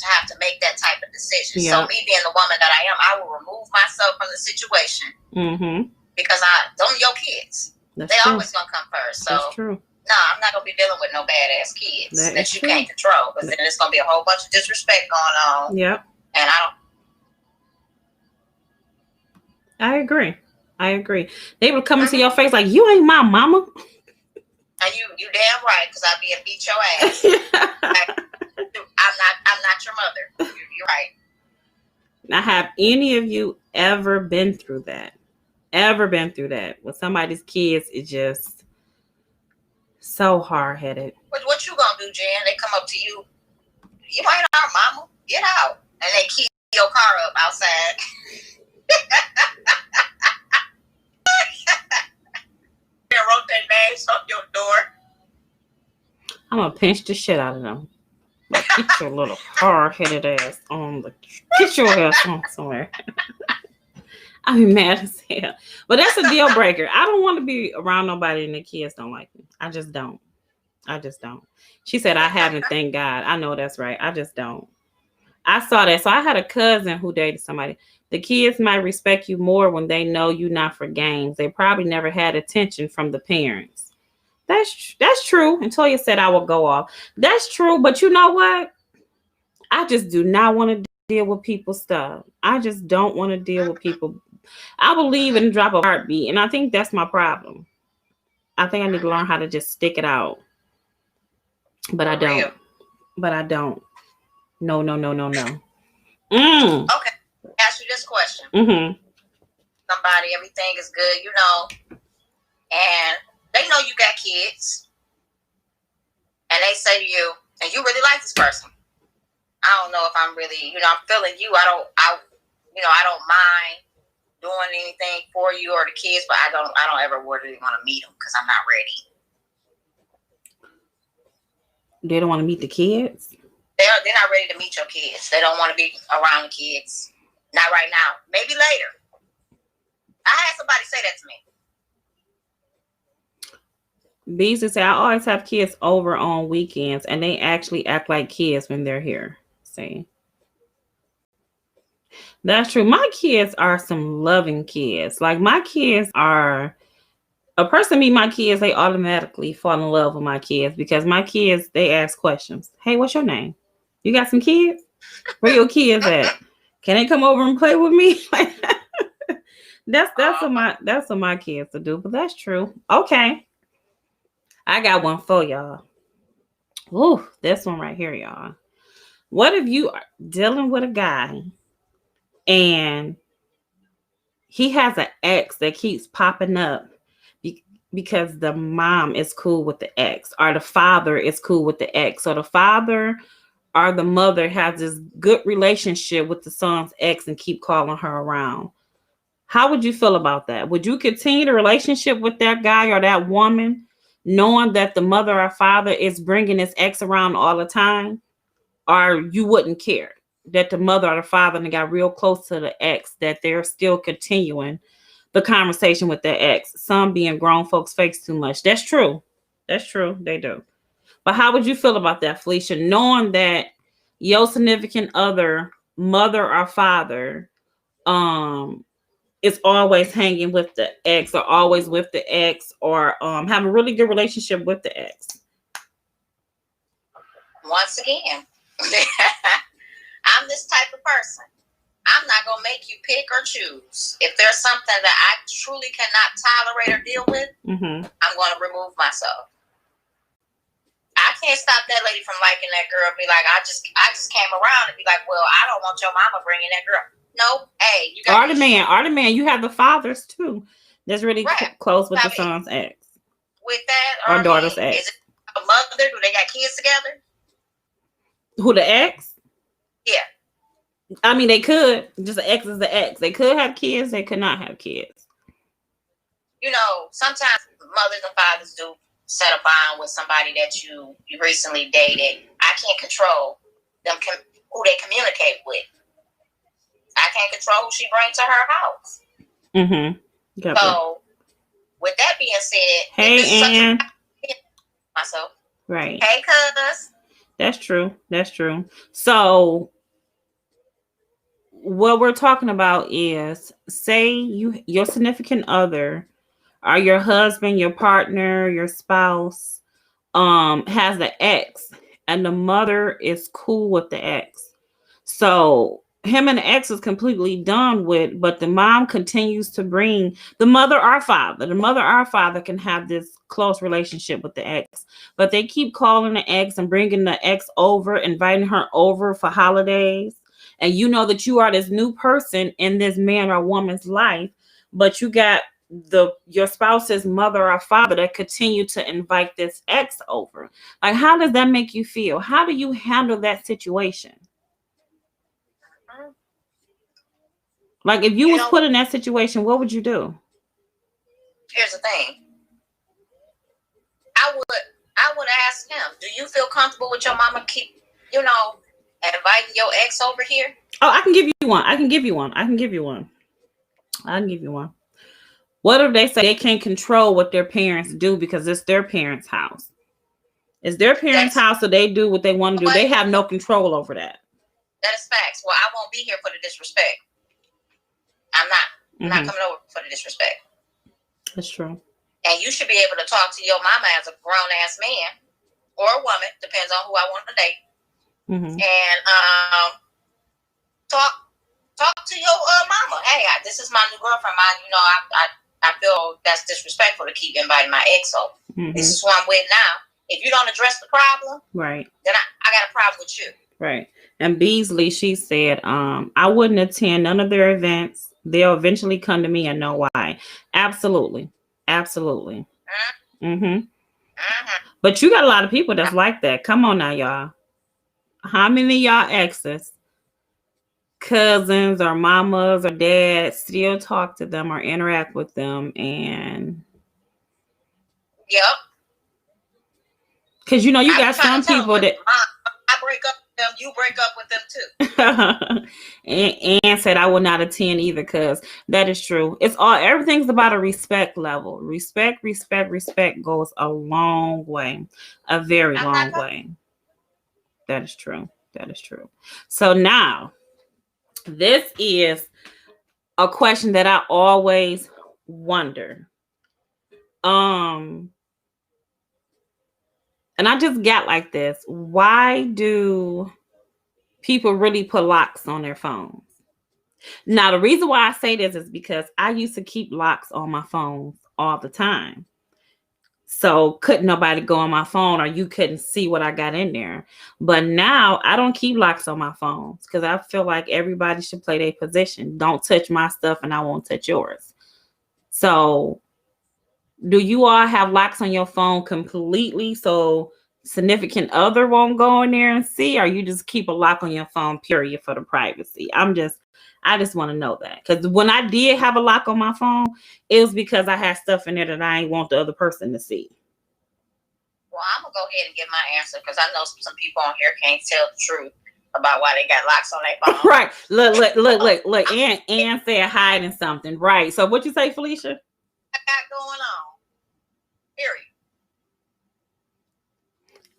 to have to make that type of decision. Yeah. So me being the woman that I am, I will remove myself from the situation because them your kids. They always gonna come first. So that's true. No, I'm not gonna be dealing with no badass kids that you can't control, because then there's gonna be a whole bunch of disrespect going on. Yep. And I agree. They will come into your face like, you ain't my mama. And you damn right, because I'll be a beat your ass. Like, I'm not your mother. You're right. Now, have any of you ever been through that? When somebody's kids is just so hard-headed? What you gonna do, Jen? They come up to you. You ain't our mama. Get out. And they keep your car up outside. They wrote their names on your door. I'm gonna pinch the shit out of them. Like, get your little hard-headed ass on get your ass on somewhere. I'm mad as hell. But that's a deal breaker. I don't want to be around nobody and the kids don't like me. I just don't. She said I haven't, thank God. I know that's right. I just don't. I saw that. So I had a cousin who dated somebody. The kids might respect you more when they know you not for games. They probably never had attention from the parents. That's true. Until you said I will go off. That's true. But you know what? I just do not want to deal with people's stuff. I just don't want to deal with people. I believe in a drop of heartbeat, and I think that's my problem. I think I need to learn how to just stick it out. But I don't. No. Okay. Ask you this question. Somebody, everything is good, and they know you got kids, and they say to you, and you really like this person. I don't know if I'm really, I'm feeling you. I don't mind doing anything for you or the kids, but I don't ever really want to meet them because I'm not ready. They don't want to meet the kids? They're not ready to meet your kids. They don't want to be around the kids. Not right now. Maybe later. I had somebody say that to me. Beasley said, I always have kids over on weekends, and they actually act like kids when they're here. See? That's true. My kids are some loving kids. Like, my kids are... A person meet my kids, they automatically fall in love with my kids because my kids, they ask questions. Hey, what's your name? You got some kids? Where your kids at? Can they come over and play with me? that's what my kids to do. But that's true. Okay, I got one for y'all. Ooh, this one right here, y'all. What if you are dealing with a guy and he has an ex that keeps popping up because the mom is cool with the ex, or the father is cool with the ex, so the father or the mother has this good relationship with the son's ex and keep calling her around? How would you feel about that? Would you continue the relationship with that guy or that woman, knowing that the mother or father is bringing his ex around all the time? Or you wouldn't care that the mother or the father got real close to the ex, that they're still continuing the conversation with their ex? Some being grown folks fakes too much. That's true. That's true. They do. But how would you feel about that, Felicia? Knowing that your significant other, mother or father, is always hanging with the ex, or always with the ex, or have a really good relationship with the ex? Once again, I'm this type of person. I'm not going to make you pick or choose. If there's something that I truly cannot tolerate or deal with, I'm going to remove myself. I can't stop that lady from liking that girl and be like, I just came around and be like, well, I don't want your mama bringing that girl. No, hey, you got the man, you have the fathers too. That's really close with the son's ex. With that, or daughter's ex. Is it a mother? Do they got kids together? Who, the ex? Yeah. I mean, they could. Just the ex is the ex. They could have kids. They could not have kids. You know, sometimes mothers and fathers do set a bond with somebody that you recently dated. I can't control them who they communicate with. I can't control who she brings to her house. Yep. So, with that being said, hey, Ann. Myself. Right. Hey, cuz. That's true. That's true. So, what we're talking about is, say your significant other, or your husband, your partner, your spouse, has an ex, and the mother is cool with the ex. So him and the ex is completely done with, but the mom continues to bring the mother or father. The mother or father can have this close relationship with the ex, but they keep calling the ex and bringing the ex over, inviting her over for holidays. And you know that you are this new person in this man or woman's life, but you got your spouse's mother or father that continue to invite this ex over. Like, how does that make you feel? How do you handle that situation? Like, if you was put in that situation, what would you do? Here's the thing. I would ask him, do you feel comfortable with your mama keep, inviting your ex over here? Oh, I can give you one. What if they say they can't control what their parents do because it's their parents' house? It's their parents' house, so they do what they want to do. They have no control over that. That is facts. Well, I won't be here for the disrespect. I'm not coming over for the disrespect. That's true. And you should be able to talk to your mama as a grown-ass man or a woman, depends on who I want to date. And talk to your mama. Hey, this is my new girlfriend. I feel that's disrespectful to keep inviting my ex over. This is who I'm with now. If you don't address the problem, right, then I got a problem with you. Right. And Beasley, she said, I wouldn't attend none of their events. They'll eventually come to me and know why. Absolutely. Absolutely. But you got a lot of people that's like that. Come on now, y'all. How many of y'all exes cousins or mamas or dads still talk to them or interact with them, and yep. Because you got some people that I break up with them, you break up with them too. and said I will not attend either, because that is true. Everything's about a respect level. Respect goes a long way, a very long way. That is true. So now, this is a question that I always wonder. And I just got like this. Why do people really put locks on their phones? Now, the reason why I say this is because I used to keep locks on my phone all the time. So couldn't nobody go on my phone, or you couldn't see what I got in there. But now I don't keep locks on my phones because I feel like everybody should play their position. Don't touch my stuff and I won't touch yours. So do you all have locks on your phone completely so significant other won't go in there and see, or you just keep a lock on your phone, period, for the privacy? I just want to know that, because when I did have a lock on my phone, it was because I had stuff in there that I ain't want the other person to see. Well, I'm gonna go ahead and give my answer, because I know some people on here can't tell the truth about why they got locks on their phone. Right. Look. Ann said hiding something. Right. So what you say, Felicia? I got going on. Period.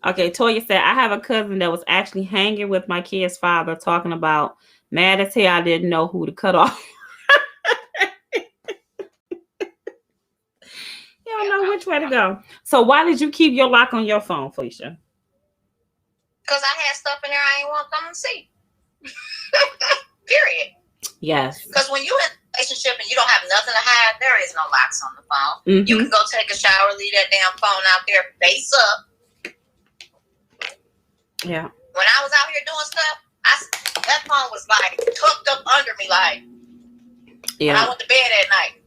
Okay, Toya said, I have a cousin that was actually hanging with my kid's father, talking about mad as hell I didn't know who to cut off. You don't know which way to go. So why did you keep your lock on your phone, Felicia? Because I had stuff in there I ain't want them to see. Period. Yes. Because when you're in a relationship and you don't have nothing to hide, there is no locks on the phone. Mm-hmm. You can go take a shower, leave that damn phone out there face up. Yeah. When I was out here doing stuff, that phone was like tucked up under me, like when I went to bed at night.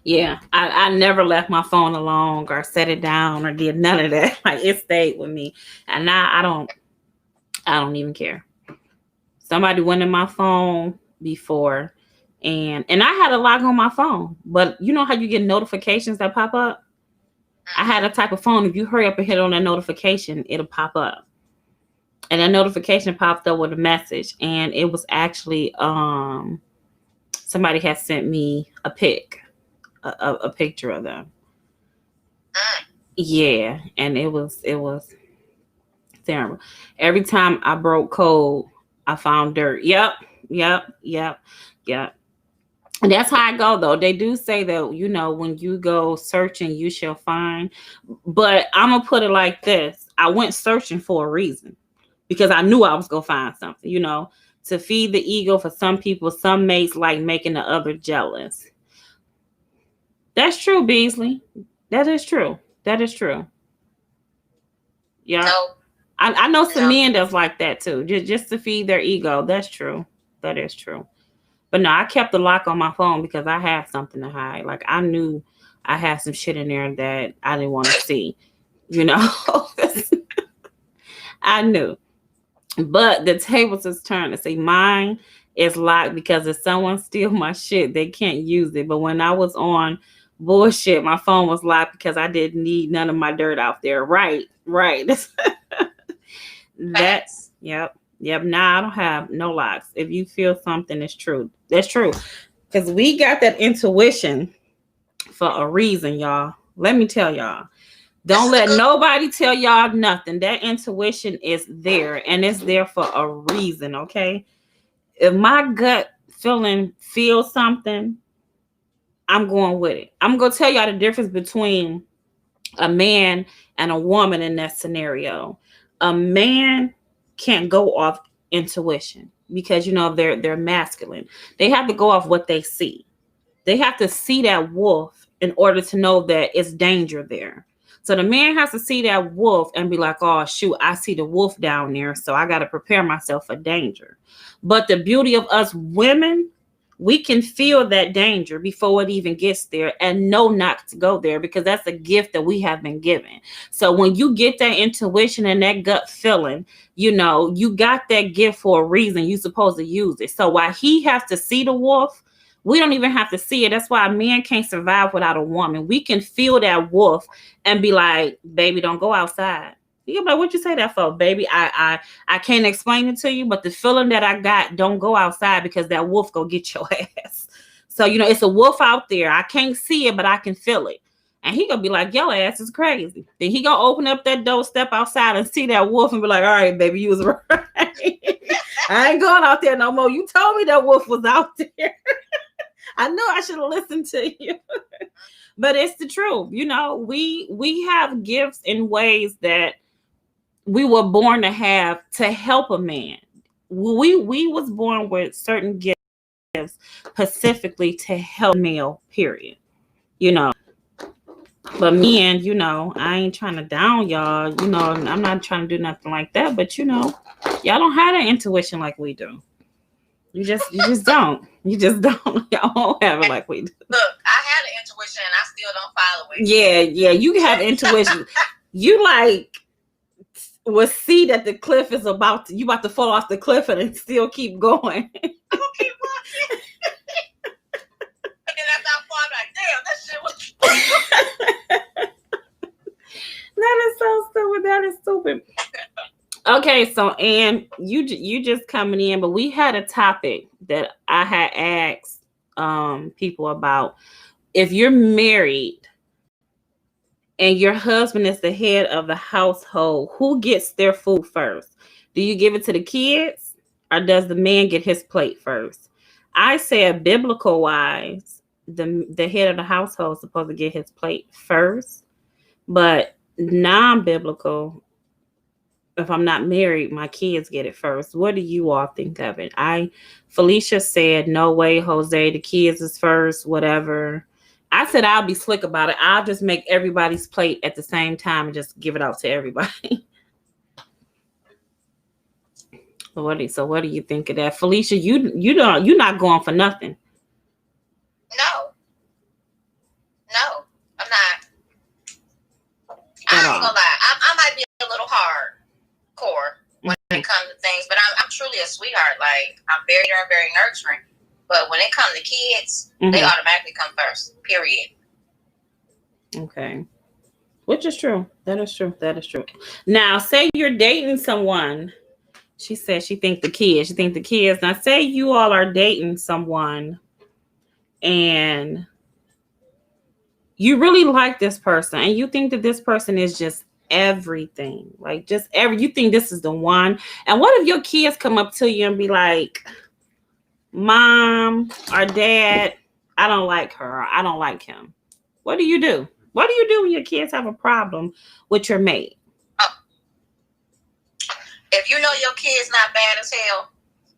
Yeah, I never left my phone alone or set it down or did none of that. Like, it stayed with me, and now I don't even care. Somebody went in my phone before, and I had a lock on my phone, but you know how you get notifications that pop up? I had a type of phone, if you hurry up and hit on that notification, it'll pop up. And that notification popped up with a message, and it was actually somebody had sent me a picture of them. Yeah, and it was terrible. Every time I broke code, I found dirt. Yep. And that's how I go, though. They do say that, when you go searching, you shall find. But I'm gonna put it like this: I went searching for a reason, because I knew I was going to find something, to feed the ego. For some people, some mates like making the other jealous. That's true, Beasley. That is true. Yeah. No. I know some men that's like that too, just to feed their ego. That's true. That is true. But no, I kept the lock on my phone because I had something to hide. Like, I knew I had some shit in there that I didn't want to see, I knew. But the tables is turned to say mine is locked because if someone steals my shit, they can't use it. But when I was on bullshit, my phone was locked because I didn't need none of my dirt out there. Right. That's yep. Now I don't have no locks. If you feel something is true, that's true. Because we got that intuition for a reason, y'all. Let me tell y'all. Don't let nobody tell y'all nothing. That intuition is there, and it's there for a reason, okay? If my gut feels something, I'm going with it. I'm going to tell y'all the difference between a man and a woman in that scenario. A man can't go off intuition because, they're masculine. They have to go off what they see. They have to see that wolf in order to know that it's danger there. So the man has to see that wolf and be like, oh, shoot, I see the wolf down there, so I got to prepare myself for danger. But the beauty of us women, we can feel that danger before it even gets there and know not to go there, because that's a gift that we have been given. So when you get that intuition and that gut feeling, you got that gift for a reason. You're supposed to use it. So while he has to see the wolf, we don't even have to see it. That's why a man can't survive without a woman. We can feel that wolf and be like, baby, don't go outside. You're like, what you say that for, baby? I can't explain it to you, but the feeling that I got, don't go outside because that wolf go get your ass. So, it's a wolf out there. I can't see it, but I can feel it. And he gonna be like, your ass is crazy. Then he gonna open up that door, step outside and see that wolf and be like, all right, baby, you was right. I ain't going out there no more. You told me that wolf was out there. I knew I should have listened to you. But it's the truth. We have gifts in ways that we were born to have to help a man. We was born with certain gifts specifically to help male, period. But men, I ain't trying to down y'all. I'm not trying to do nothing like that. But y'all don't have that intuition like we do. You just don't. You just don't. Y'all don't have it like we do. Look, I had an intuition and I still don't follow it. Yeah. You have intuition. You will see that the cliff is about to fall off the cliff and still keep going. I'm gonna keep walking. And then after I fall, I'm like, damn, that shit was That is so stupid. That is stupid. Okay, so Ann, you just coming in, but we had a topic that I had asked people about. If you're married and your husband is the head of the household, who gets their food first? Do you give it to the kids, or does the man get his plate first? I said, biblical wise, the head of the household is supposed to get his plate first, but non-biblical, if I'm not married, my kids get it first. What do you all think of it? Felicia said, no way, Jose, the kids is first, whatever. I said, I'll be slick about it. I'll just make everybody's plate at the same time and just give it out to everybody. So what do you think of that? Felicia, you're not going for nothing. No, I'm not. I ain't gonna lie. I might be a little hardcore when it comes to things, but I'm truly a sweetheart. Like, I'm very, very nurturing. But when it comes to kids, they automatically come first. Period. Okay. Which is true. That is true. Now, say you're dating someone. She said she think the kids. Now, say you all are dating someone and you really like this person and you think that this person is just everything. Like, you think this is the one. And what if your kids come up to you and be like, Mom or Dad, I don't like her, or I don't like him? What do you do? What do you do when your kids have a problem with your mate? If you know your kid's not bad as hell,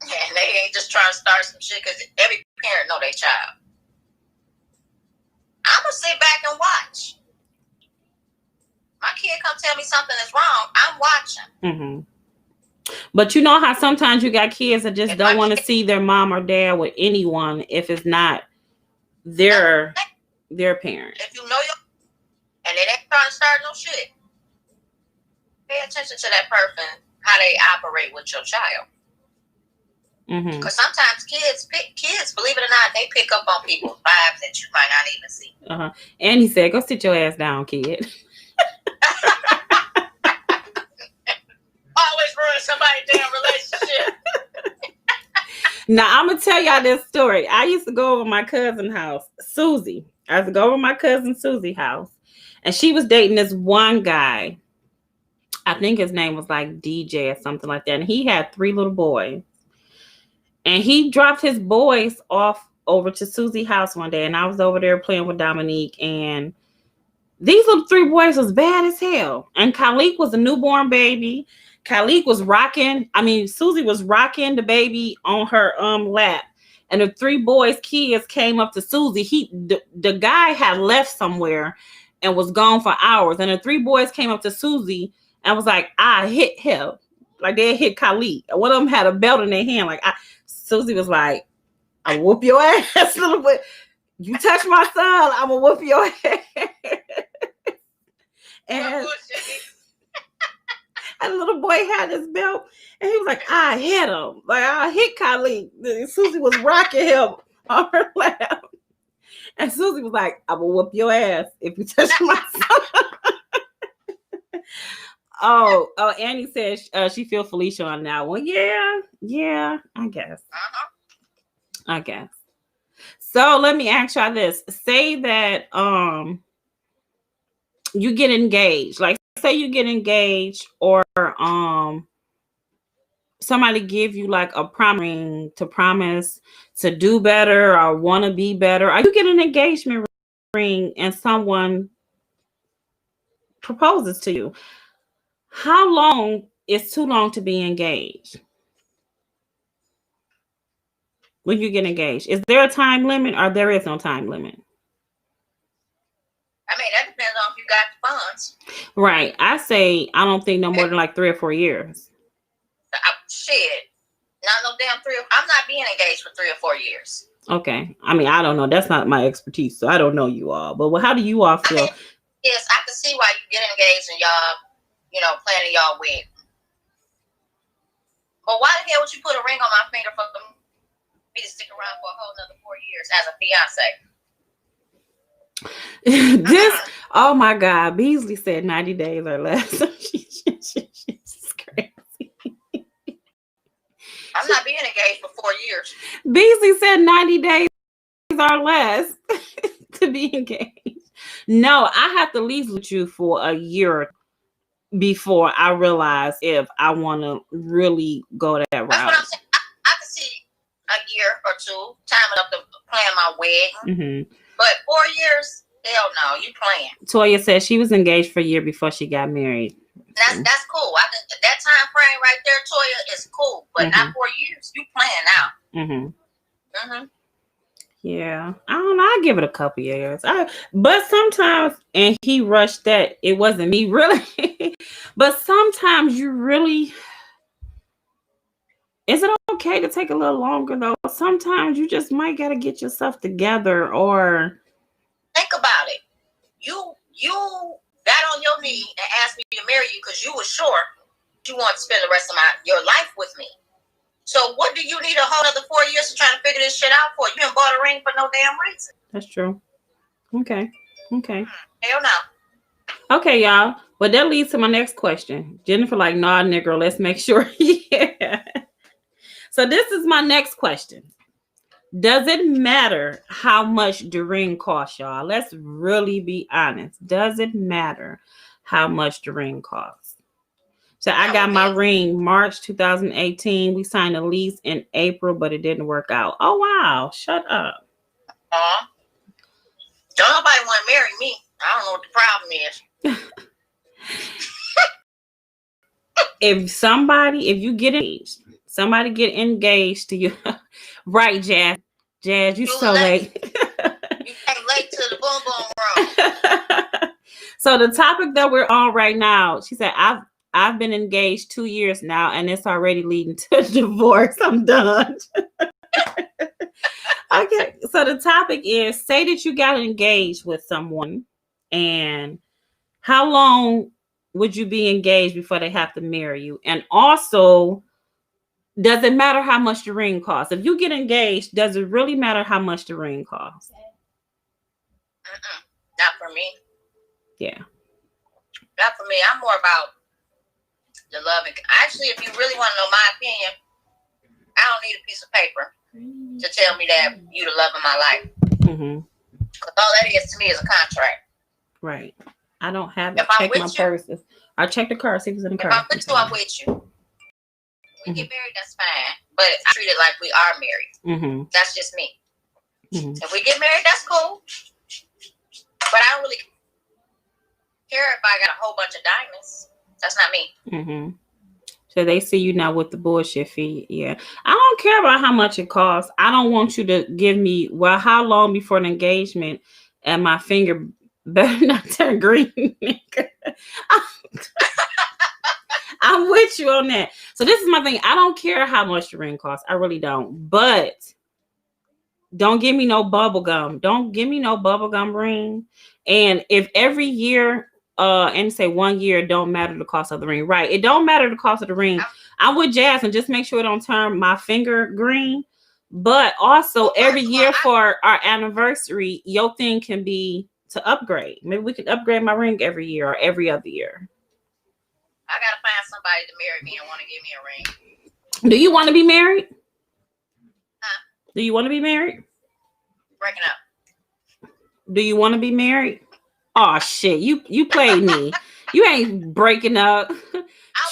and they ain't just trying to start some shit, because every parent know their child, I'm going to sit back and watch. My kid come tell me something is wrong, I'm watching. Mm-hmm. But you know how sometimes you got kids that just don't want to see their mom or dad with anyone if it's not their parent. If you know and they ain't trying to start no shit, pay attention to that person, how they operate with your child. Because sometimes kids, believe it or not, they pick up on people's vibes that you might not even see. And he said, go sit your ass down, kid. Always ruin somebody's damn relationship. Now, I'm going to tell y'all this story. I used to go over my cousin's house, Susie. I used to go over my cousin Susie's house. And she was dating this one guy. I think his name was like DJ or something like that. And he had 3 little boys. And he dropped his boys off over to Susie's house one day. And I was over there playing with Dominique. And these little 3 boys was bad as hell. And Khalik was a newborn baby. Khalik was Susie was rocking the baby on her lap. And the 3 boys' kids came up to Susie. The guy had left somewhere and was gone for hours. And the 3 boys came up to Susie and was like, I hit him. Like, they hit Khalik. One of them had a belt in their hand. Susie was like, I whoop your ass, little boy. You touch my son, I'm gonna whoop your ass. And the little boy had his belt, and he was like, I hit him. Like, I hit Kylie. Susie was rocking him on her lap. And Susie was like, I'm gonna whoop your ass if you touch my son. Oh, Annie says she feel Felicia on that one. Yeah, I guess. I guess. So let me ask y'all this. Say that you get engaged. Like, say you get engaged, or somebody give you like a promise to do better or want to be better. Or you get an engagement ring and someone proposes to you. How long is too long to be engaged? When you get engaged, is there a time limit, or there is no time limit? I mean, that depends on if you got the funds. Right. I say I don't think no more than like 3 or 4 years. Shit. Not no damn 3. I'm not being engaged for 3 or 4 years. Okay. I mean, I don't know. That's not my expertise, so I don't know you all. But how do you all feel? I mean, yes, I can see why you get engaged and y'all, planning y'all wedding. But why the hell would you put a ring on my finger for me to stick around for a whole another 4 years as a fiance? Oh my God. Beasley said 90 days or less. She's crazy. I'm not being engaged for 4 years. Beasley said 90 days or less to be engaged. No, I have to leave with you for a year before I realize if I want to really go that route. That's what I'm saying. I can see a year or 2 timing up to plan my wedding. Mm-hmm. But 4 years, hell no, you playing. Toya said she was engaged for a year before she got married. That's cool. That time frame right there, Toya, is cool. But not 4 years. You playing now. Yeah, I don't know. I give it a couple years. But sometimes, and he rushed that. It wasn't me, really. But sometimes you really. Is it okay to take a little longer though? Sometimes you just might gotta get yourself together, or think about it. You got on your knee and asked me to marry you because you were sure you want to spend the rest of your life with me. So what do you need a whole other 4 years to try to figure this shit out for? You didn't bought a ring for no damn reason. That's true. Okay. Hell no. Okay, y'all. Well, that leads to my next question. Jennifer, like, nah, nigga, let's make sure. Yeah. So this is my next question. Does it matter how much the ring costs, y'all? Let's really be honest. Does it matter how much the ring costs? So I got my ring March 2018. We signed a lease in April, but it didn't work out. Oh, wow. Shut up. Don't nobody want to marry me. I don't know what the problem is. If you get engaged, somebody get engaged to you. Right, Jazz, you so late. You came late to the boom boom room. So the topic that we're on right now, she said, I've been engaged 2 years now, and it's already leading to a divorce. I'm done. Okay, so the topic is, say that you got engaged with someone, and how long would you be engaged before they have to marry you? And also, does it matter how much the ring costs? If you get engaged, does it really matter how much the ring costs? Not for me. Yeah. Not for me. I'm more about the love. Actually, if you really want to know my opinion, I don't need a piece of paper to tell me that you the love of my life. Because all that is to me is a contract. Right. I don't have it. Check my purses. I check the car, see if it's in the car. If I'm with you, I'm with you. We get married, that's fine. But I treat it like we are married. That's just me. If we get married, that's cool. But I don't really care if I got a whole bunch of diamonds. That's not me. So they see you now with the bullshit fee. Yeah. I don't care about how much it costs. I don't want you to give me, well, how long before an engagement and my finger better not turn green. I'm with you on that. So this is my thing. I don't care how much the ring costs. I really don't. But Don't give me no bubble gum. Don't give me no bubble gum ring. And if every year, and say 1 year don't matter the cost of the ring, right? It don't matter the cost of the ring. I'm with Jasmine. Just make sure it don't turn my finger green. But also every year for our anniversary, your thing can be to upgrade. Maybe we can upgrade my ring every year or every other year. I gotta find somebody to marry me and want to give me a ring. Do you want to be married? Huh? Do you want to be married? Breaking up. Do you want to be married? Oh shit, you played me. You ain't breaking up. I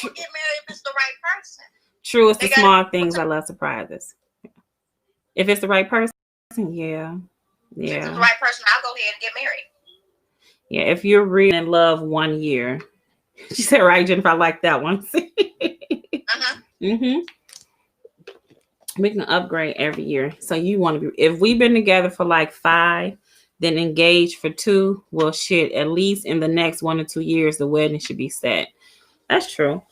would get married if it's the right person. True, it's the small things. I love surprises. If it's the right person, yeah. If it's the right person, I'll go ahead and get married. Yeah, if you're really in love 1 year. She said, right, Jennifer, I like that one. We can upgrade every year. So you want to be, if we've been together for like 5, then engaged for 2, well, shit, at least in the next 1 or 2 years, the wedding should be set. That's true.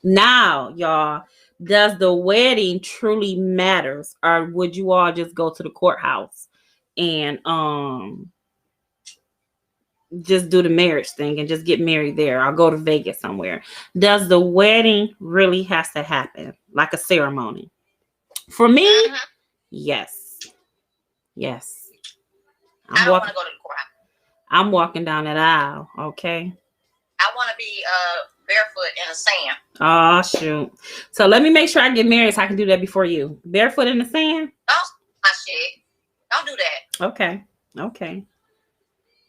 Now, y'all, does the wedding truly matters, or would you all just go to the courthouse and just do the marriage thing and just get married there, or go to Vegas somewhere? Does the wedding really has to happen like a ceremony? For me, yes. I don't want to go to the courthouse. I'm walking down that aisle, okay? I want to be barefoot in the sand. Oh, shoot. So let me make sure I get married so I can do that before you. Barefoot in the sand? Don't my shit. Don't do that. Okay.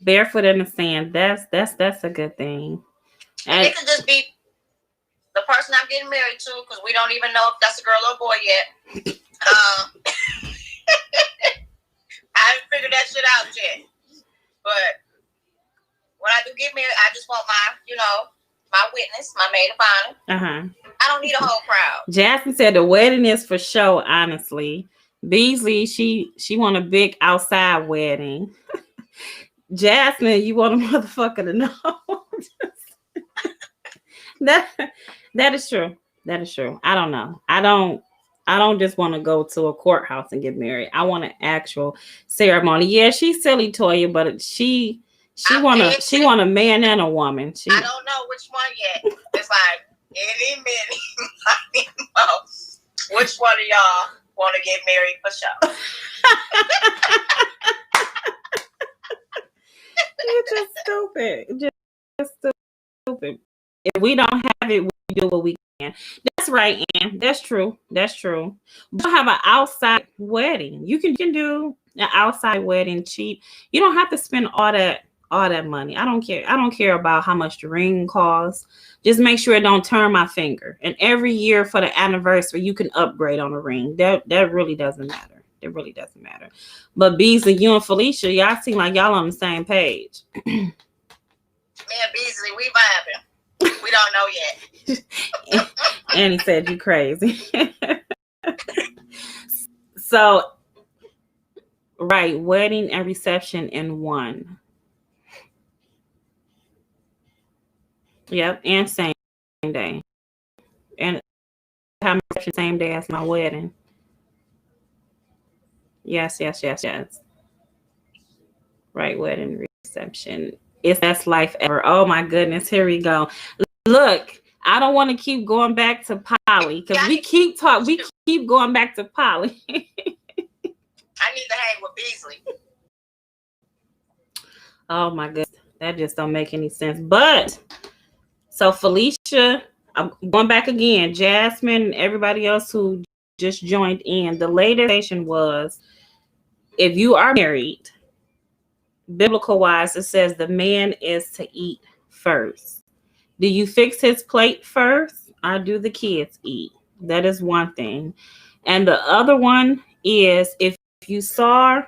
Barefoot in the sand. That's a good thing. And it could just be the person I'm getting married to, because we don't even know if that's a girl or a boy yet. I haven't figured that shit out yet. But when I do get married, I just want my witness, my maid of honor. I don't need a whole crowd. Jasmine said the wedding is for show, honestly. Beasley, she want a big outside wedding. Jasmine, you want a motherfucker to know. That is true. That is true. I don't know. I don't just want to go to a courthouse and get married. I want an actual ceremony. Yeah, she's silly, Toya, but she want a man and a woman. I don't know which one yet. It's like any minute. Which one of y'all want to get married for sure? You're just stupid. Just stupid. If we don't have it, we do what we can. That's right, Ann. That's true. We'll have an outside wedding. You can do an outside wedding cheap. You don't have to spend all that money. I don't care. I don't care about how much the ring costs. Just make sure it don't turn my finger. And every year for the anniversary, you can upgrade on the ring. That really doesn't matter. It really doesn't matter. But Beasley, you and Felicia, y'all seem like y'all on the same page. Me and Beasley, we vibing. We don't know yet. And he said you crazy. So, right, wedding and reception in one. Yep, and same day. And have my reception same day as my wedding. Yes. Right, wedding keeping it's best life ever. Oh my goodness, here we go. Look, I don't want to keep going back to Polly because we keep going back to Polly. I need to hang with Beasley. Oh my goodness, that just don't make any sense. But so Felicia, I'm going back again. Jasmine and everybody else who just joined in. The latest station was, if you are married, biblical wise, it says the man is to eat first. Do you fix his plate first, or do the kids eat? That is one thing. And the other one is, if you saw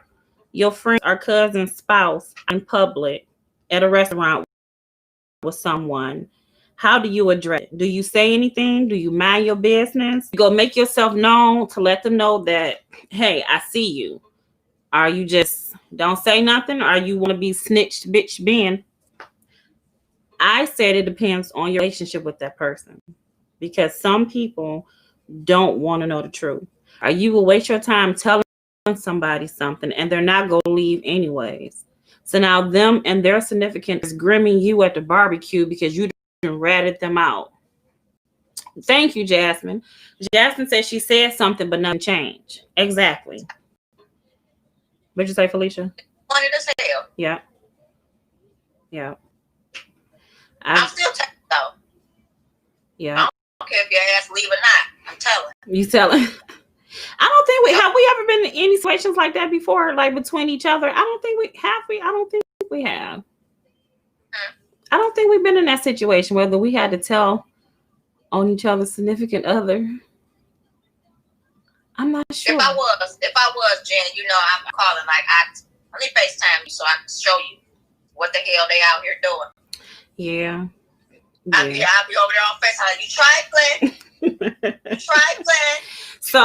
your friend or cousin's spouse in public at a restaurant with someone, how do you address it? Do you say anything? Do you mind your business? You go make yourself known to let them know that, hey, I see you. Are you just don't say nothing? Or you want to be snitched, bitch, Ben? I said it depends on your relationship with that person. Because some people don't want to know the truth. Or you will waste your time telling somebody something and they're not going to leave anyways. So now them and their significant is grimming you at the barbecue because you ratted them out. Thank you, Jasmine. Jasmine said she said something, but nothing changed. Exactly. What'd you say, Felicia? Funny as hell. Yeah. Yeah. I'm still telling though. Yeah. I don't care if your ass leave or not. I'm telling. You telling? I don't think we have we ever been in any situations like that before, like between each other. I don't think we have. I don't think we have. I don't think we've been in that situation whether we had to tell on each other's significant other. I'm not sure. If I was, Jen, you know, I'm calling let me FaceTime you so I can show you what the hell they out here doing. Yeah. I'll be over there on FaceTime. You try playing. So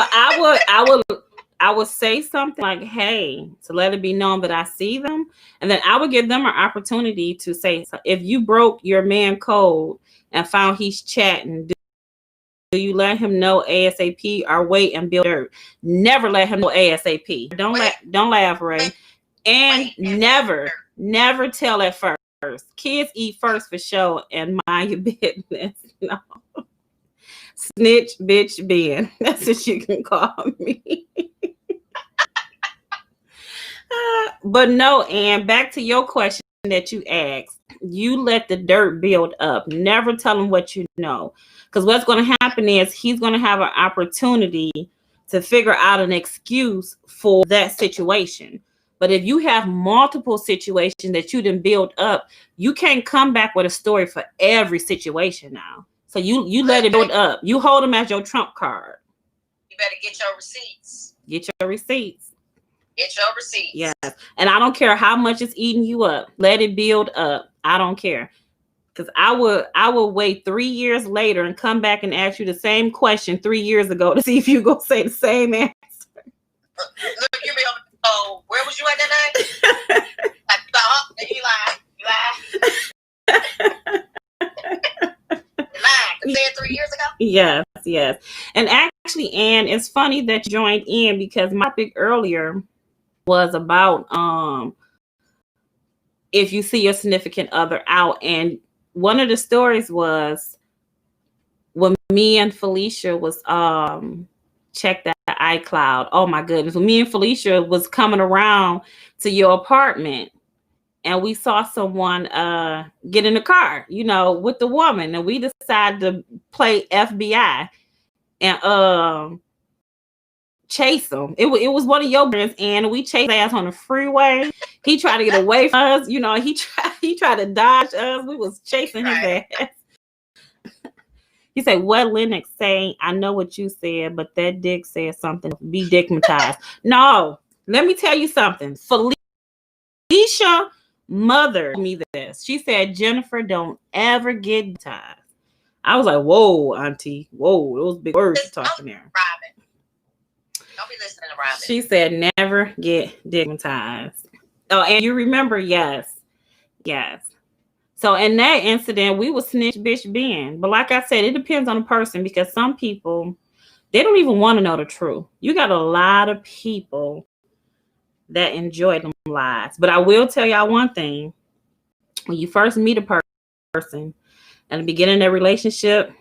I would say something like, hey, to let it be known that I see them. And then I would give them an opportunity to say, if you broke your man code and found he's chatting, do you let him know ASAP or wait and build dirt? Never let him know ASAP. Don't laugh, Ray. And never tell at first. Kids eat first for sure and mind your business. No. Snitch, bitch, Ben. That's what you can call me. But no, and back to your question that you asked. You let the dirt build up. Never tell him what you know. Because what's going to happen is he's going to have an opportunity to figure out an excuse for that situation. But if you have multiple situations that you didn't build up, you can't come back with a story for every situation now. So you let it build up. You hold them as your trump card. You better get your receipts. Get your receipts. Yes. And I don't care how much it's eating you up. Let it build up. I don't care. Because I would wait 3 years later and come back and ask you the same question 3 years ago to see if you go say the same answer. Look, you be oh, where was you at that night? You said 3 years ago? Yes. And actually, Anne, it's funny that you joined in because my topic earlier was about if you see your significant other out. And one of the stories was when me and Felicia was checked out iCloud. Oh my goodness. When me and Felicia was coming around to your apartment and we saw someone get in the car, you know, with the woman, and we decided to play FBI and chase him. It was one of your friends, and we chased his ass on the freeway. He tried to get away from us, you know, he tried to dodge us. We was chasing his ass. He said, what Lennox say? I know what you said, but that dick said something. Be dickmatized. No, let me tell you something. Felicia mother told me this. She said, Jennifer, don't ever get tied. I was like, whoa, auntie. Whoa, those big words you're talking there. Robin. Don't be listening to Robin. She said, never get dickmatized. Oh, and you remember, yes. So in that incident, we was snitch bitch Ben. But like I said, it depends on the person because some people, they don't even want to know the truth. You got a lot of people that enjoy them lies. But I will tell y'all one thing. When you first meet a person at the beginning of their relationship,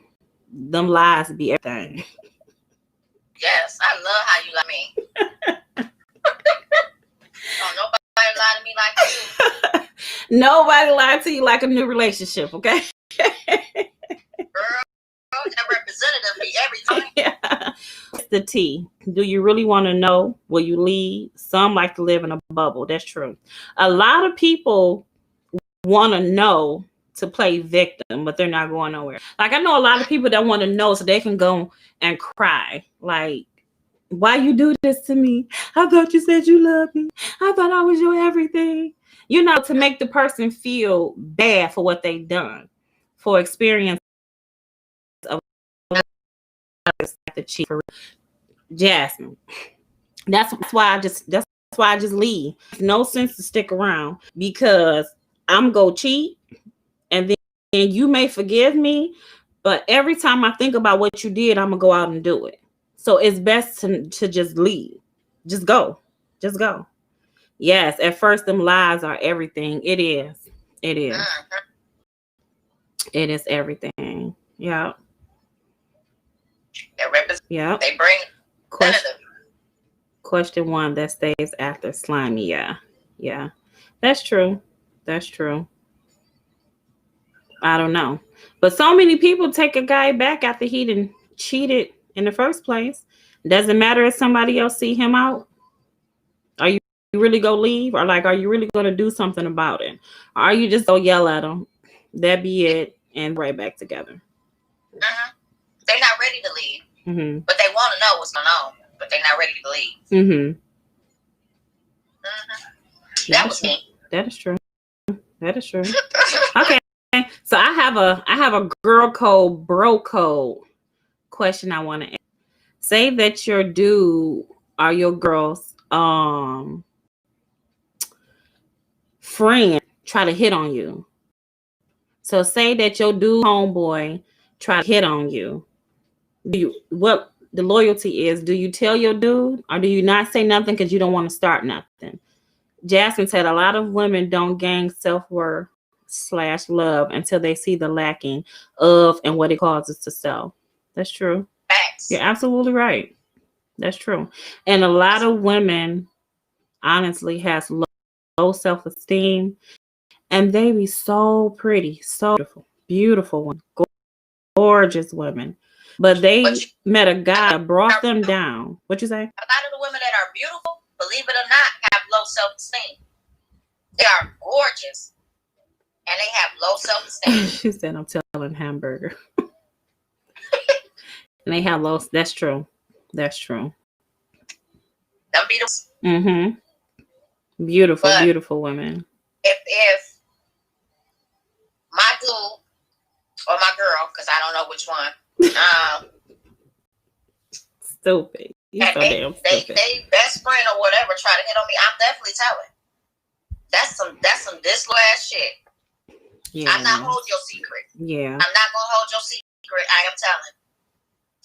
them lies be everything. Yes, I love how you lie me. Oh, nobody lie to me like you. Nobody lied to you like a new relationship, okay? Girl, that representative be every time. Yeah. It's the T. Do you really want to know? Will you leave? Some like to live in a bubble. That's true. A lot of people want to know to play victim, but they're not going nowhere. Like I know a lot of people that want to know so they can go and cry. Like, why you do this to me? I thought you said you loved me. I thought I was your everything. You know, to make the person feel bad for what they've done, for experience of the cheat. Jasmine. That's why I just leave. No sense to stick around because I'm go cheat, and then you may forgive me, But every time I think about what you did, I'm gonna go out and do it. So it's best to just leave. Just go. Just go. Yes, at first them lies are everything. It is. It is. It is everything. Yeah. Yeah. They bring question one that stays after slimy. Yeah. Yeah. That's true. That's true. I don't know. But so many people take a guy back after he done cheated in the first place. Doesn't matter if somebody else see him out. Are you really gonna leave? Or like, are you really gonna do something about it? Or are you just go yell at him? That be it, and right back together. They're not ready to leave. But they want to know what's going on. But they're not ready to leave. That was me. That is true. That is true. Okay. So I have a girl code, bro code question I want to ask. Say that your dude or your girl's friend try to hit on you. So say that your dude homeboy try to hit on you. What the loyalty is? Do you tell your dude or do you not say nothing because you don't want to start nothing? Jasmine said a lot of women don't gain self-worth / love until they see the lacking of and what it causes to self. That's true. Facts. You're absolutely right. That's true. And a lot of women honestly has low self-esteem and they be so pretty, so beautiful women, gorgeous women. But they met a guy that brought them down. What you say? A lot of the women that are beautiful, believe it or not, have low self-esteem. They are gorgeous. And they have low self-esteem. She said, I'm telling hamburger. And they have low. That's true. That's true. Them beautiful. Beautiful, beautiful women. If my dude or my girl, because I don't know which one. Stupid. You so damn stupid. They best friend or whatever try to hit on me, I'm definitely telling. That's some disloyal ass shit. Yeah. I'm not holding your secret. Yeah. I'm not gonna hold your secret. I am telling.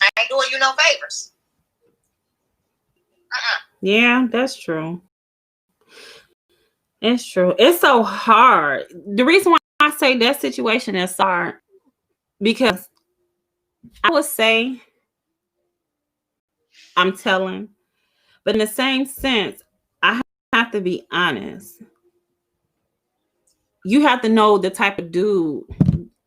I ain't doing you no favors. Yeah, that's true. It's true. It's so hard. The reason why I say that situation is hard because I would say I'm telling, but in the same sense, I have to be honest. You have to know the type of dude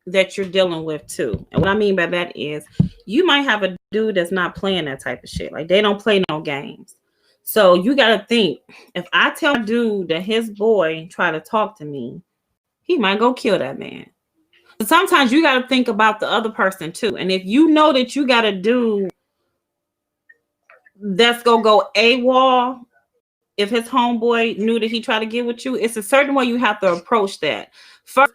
that you're dealing with too. And what I mean by that is you might have a dude that's not playing that type of shit. Like they don't play no games. So you got to think, if I tell a dude that his boy try to talk to me, he might go kill that man. But sometimes you got to think about the other person too. And if you know that you got a dude that's going to go AWOL, if his homeboy knew that he tried to get with you, it's a certain way you have to approach that. First,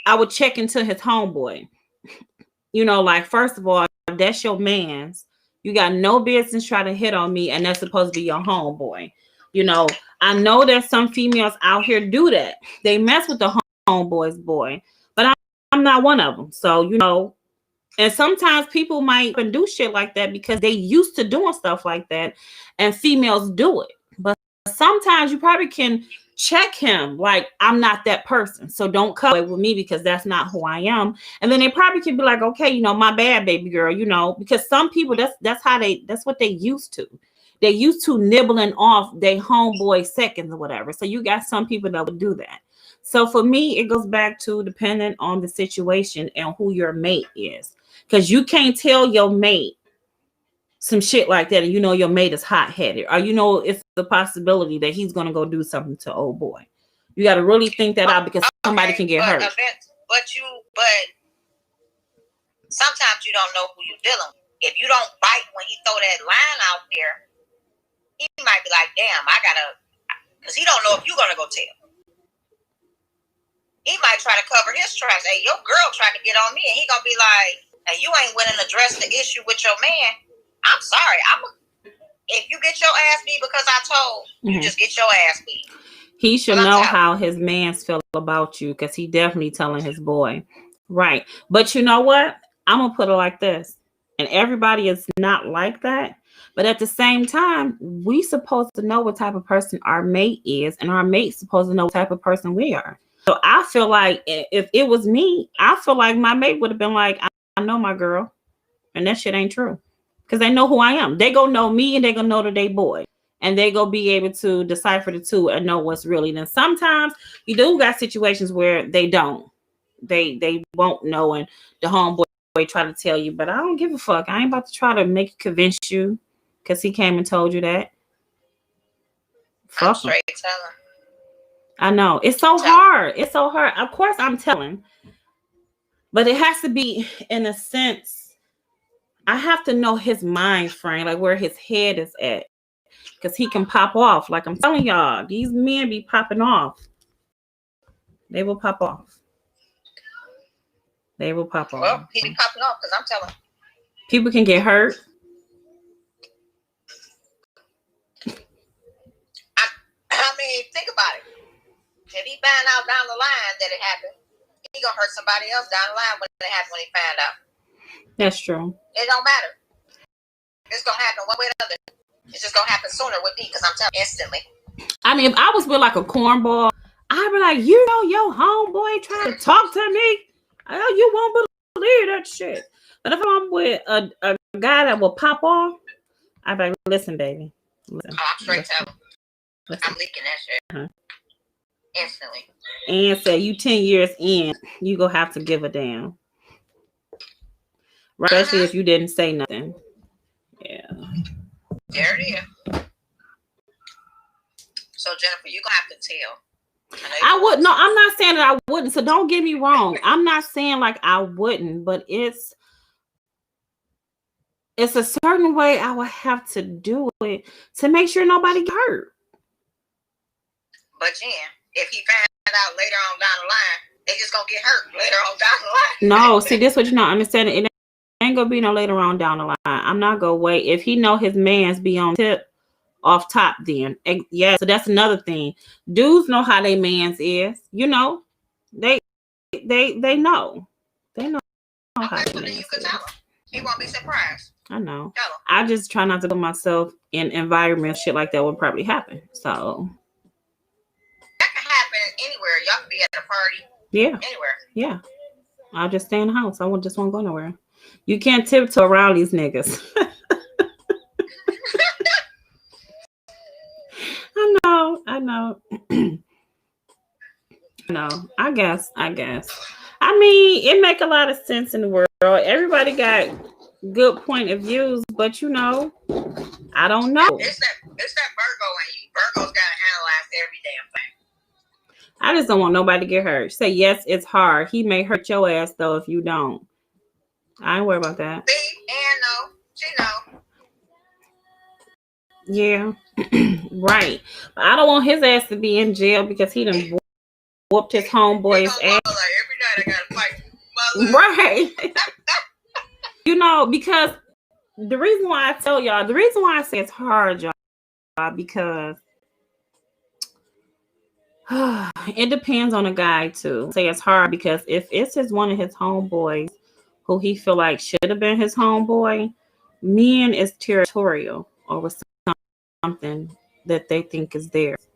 I would check into his homeboy. You know, like, first of all, that's your man's. You got no business trying to hit on me, and that's supposed to be your homeboy. You know, I know there's some females out here do that. They mess with the homeboy's boy, but I'm not one of them. So, you know, and sometimes people might even do shit like that because they used to doing stuff like that, and females do it. But sometimes you probably can check him like, I'm not that person, so don't come with me because that's not who I am. And then they probably can be like, okay, you know, my bad, baby girl, you know, because some people that's what they used to. They used to nibbling off their homeboy seconds or whatever. So you got some people that would do that. So for me, it goes back to depending on the situation and who your mate is, because you can't tell your mate some shit like that, and you know your mate is hot-headed, or you know it's the possibility that he's gonna go do something to old boy. You got to really think that out because somebody can get hurt. But sometimes you don't know who you're dealing with. If you don't bite when he throw that line out there, he might be like, "Damn, I gotta," because he don't know if you're gonna go tell. He might try to cover his tracks. Hey, your girl tried to get on me, and he gonna be like, "Hey, you ain't willing to address the issue with your man." I'm sorry. If you get your ass beat because I told, you just get your ass beat. He should know how his mans feel about you because he definitely telling his boy. Right. But you know what? I'm going to put it like this. And everybody is not like that. But at the same time, we supposed to know what type of person our mate is. And our mate's supposed to know what type of person we are. So I feel like if it was me, I feel like my mate would have been like, I know my girl. And that shit ain't true. Because they know who I am. They gonna know me and they gonna know that they boy. And they gonna be able to decipher the two and know what's really. Then sometimes you do got situations where they don't. They won't know, and the homeboy try to tell you, but I don't give a fuck. I ain't about to try to make convince you because he came and told you that. Fuck. Straight telling. I know. It's so hard. It's so hard. Of course I'm telling. But it has to be in a sense. I have to know his mind frame, like where his head is at. Because he can pop off. Like I'm telling y'all, these men be popping off. They will pop off. They will pop off. Well, he be popping off because I'm telling. People can get hurt. I mean, think about it. If he find out down the line that it happened, he gonna hurt somebody else down the line when it happens when he find out. That's true. It don't matter. It's gonna happen one way or the other. It's just gonna happen sooner with me because I'm telling instantly. I mean, if I was with like a cornball, I'd be like, you know, your homeboy trying to talk to me. Oh, you won't believe that shit. But if I'm with a guy that will pop off, I'd be like, listen, baby. Listen, I'm straight telling. I'm leaking that shit. Uh-huh. Instantly. And say you 10 years in, you gonna have to give a damn. Right? Especially if you didn't say nothing. Yeah. There it is. So Jennifer, you're gonna have to tell. I would no, I'm not saying that I wouldn't. So don't get me wrong. I'm not saying like I wouldn't, but it's a certain way I would have to do it to make sure nobody get hurt. But Jen, if he found out later on down the line, they just gonna get hurt later on down the line. No, see, this what you're not understanding. It ain't gonna be no later on down the line. I'm not gonna wait. If he know his man's be on tip off top, then yeah. So that's another thing. Dudes know how they man's is. You know, they know. They know how they man's you can tell him. He won't be surprised. I know. I just try not to put myself in environments shit like that would probably happen. So that can happen anywhere. Y'all can be at a party. Yeah. Anywhere. Yeah. I'll just stay in the house. I just won't go nowhere. You can't tiptoe around these niggas. I know. No, I guess. I mean, it make a lot of sense in the world. Everybody got good point of views, but you know, I don't know. It's that Virgo in you. Virgo's gotta analyze every damn thing. I just don't want nobody to get hurt. Say yes, it's hard. He may hurt your ass though if you don't. I ain't worried about that. See, and no, she know. Yeah, right. But I don't want his ass to be in jail because he done whooped his homeboy's ass. Like every night I gotta fight. Right. You know, because the reason why I say it's hard, y'all, because it depends on a guy too. Say it's hard because if it's one of his homeboys who he feel like should have been his homeboy, men is territorial over something that they think is theirs.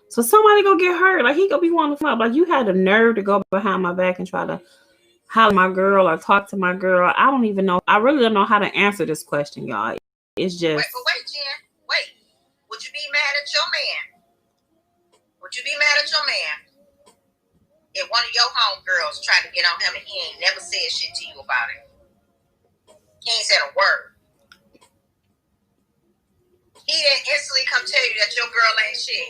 So somebody gonna get hurt. Like he gonna be wanting to come up. Like you had the nerve to go behind my back and try to holler at my girl or talk to my girl. I don't even know. I really don't know how to answer this question, y'all. It's just wait, Jen. Wait. Would you be mad at your man? Would you be mad at your man if one of your homegirls tried to get on him and he ain't never said shit to you about it? He ain't said a word. He didn't instantly come tell you that your girl ain't shit.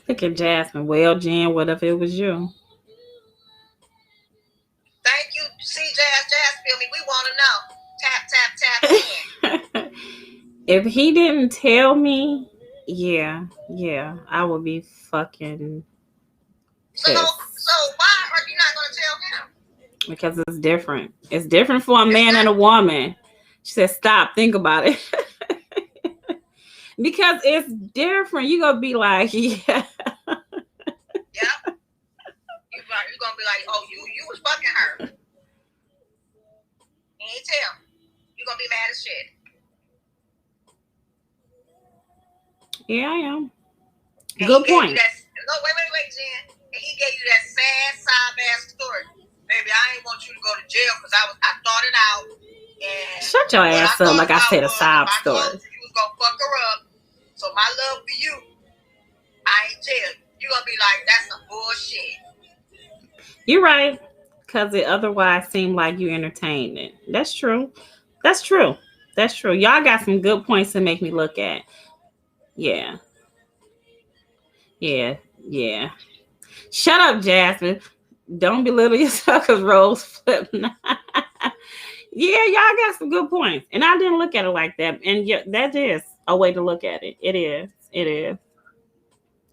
Look at Jasmine. Well, Jen, what if it was you? Thank you. See, Jazz, feel me. We want to know. Tap, tap, tap in. If he didn't tell me, yeah, I would be fucking pissed. So why are you not going to tell him? Because it's different. It's different for a man and a woman. She said, stop, think about it. Because it's different. You're going to be like, yeah. Yeah. You're going to be like, oh, you was fucking her. You ain't tell. You gonna be mad as shit. Yeah, I am. And good point. Wait, Jen. And he gave you that sad, sob-ass story. Baby, I ain't want you to go to jail because I thought it out. And shut your ass up, like I said, a sob story. I told you was gonna fuck her up. So my love for you, I ain't tell you. You gonna be like, that's some bullshit. You're right. Because it otherwise seemed like you entertained it. That's true. That's true. That's true. Y'all got some good points to make me look at. Yeah. Yeah. Yeah. Shut up, Jasmine. Don't belittle yourself because Rose flipped. Yeah, y'all got some good points. And I didn't look at it like that. And yeah, that is a way to look at it. It is. It is.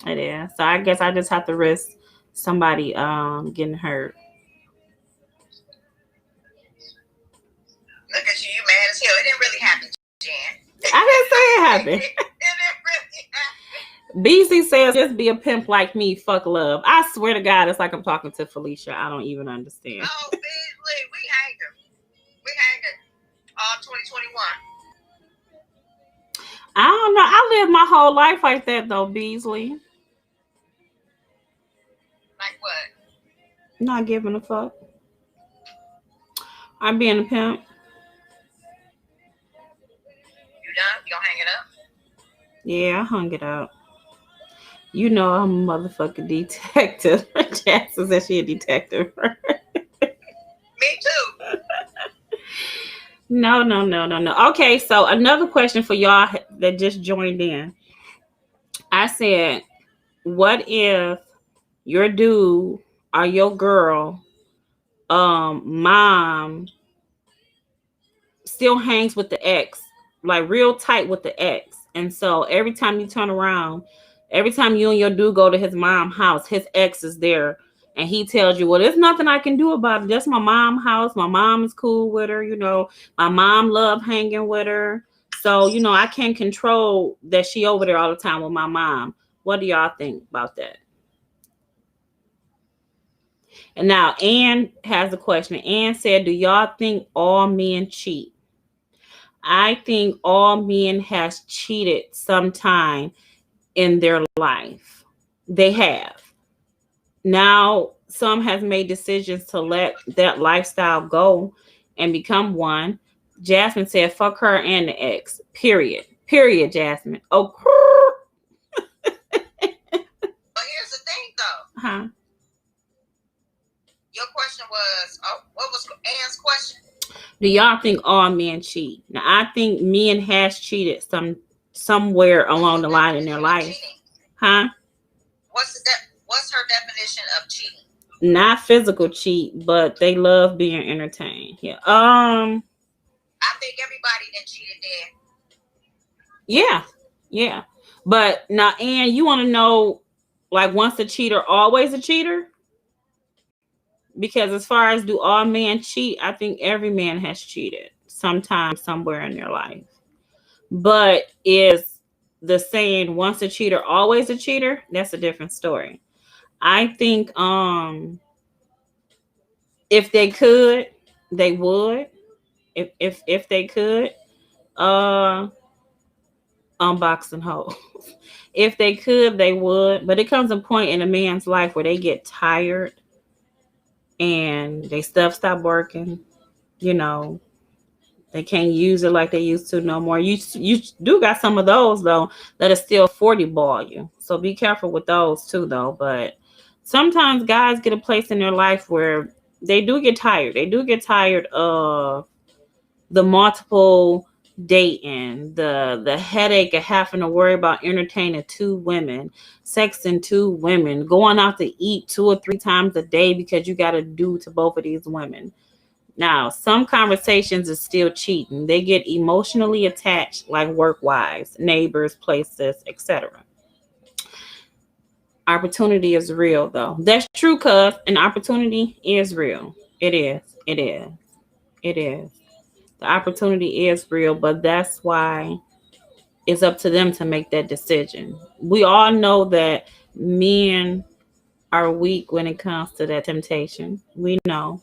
It is. So I guess I just have to risk somebody getting hurt. Look at you, you mad as hell. It didn't really happen, Jan. I didn't say it happened. It didn't really happen. BC says, just be a pimp like me, fuck love. I swear to God, it's like I'm talking to Felicia. I don't even understand. Oh, Beasley, we hanging. We hanging all 2021. I don't know. I lived my whole life like that, though, Beasley. Like what? Not giving a fuck. I'm being a pimp. You done? You gonna hang it up? Yeah, I hung it up. You know I'm a motherfucking detective. Jackson said she a detective. Me too. No. Okay, so another question for y'all that just joined in. I said, what if your dude or your girl mom still hangs with the ex, like real tight with the ex, and so every time you turn around, every time you and your dude go to his mom's house, his ex is there, and he tells you, well, there's nothing I can do about it. That's my mom's house. My mom is cool with her. You know, my mom loved hanging with her. So, you know, I can't control that she over there all the time with my mom. What do y'all think about that? And now Ann has a question. Ann said, do y'all think all men cheat? I think all men has cheated sometime in their life. They have. Now, some has made decisions to let that lifestyle go and become one. Jasmine said, fuck her and the ex. Period. Period, Jasmine. Oh, but here's the thing, though. huh? Your question was, what was Ann's question? Do y'all think all men cheat? Now, I think men has cheated somewhere along the line in their life. Cheating. Huh? What's her definition of cheating? Not physical cheat, but they love being entertained. Yeah. I think everybody that cheated did. Yeah. But now, Ann, you want to know, like, once a cheater, always a cheater? Because as far as do all men cheat, I think every man has cheated sometime, somewhere in their life. But is the saying once a cheater, always a cheater? That's a different story. I think if they could, they would. If they could, unboxing hoes. If they could, they would. But it comes a point in a man's life where they get tired and they stop working. You know, they can't use it like they used to no more. You do got some of those though that are still 40 ball you. So be careful with those too though. But sometimes guys get a place in their life where they do get tired. They do get tired of the multiple dating, the headache of having to worry about entertaining two women, sexing two women, going out to eat 2 or 3 times a day because you got to do to both of these women. Now, some conversations is still cheating. They get emotionally attached, like work wives, neighbors, places, etc. Opportunity is real, though. That's true, cuz an opportunity is real. It is. The opportunity is real, but that's why it's up to them to make that decision. We all know that men are weak when it comes to that temptation. We know.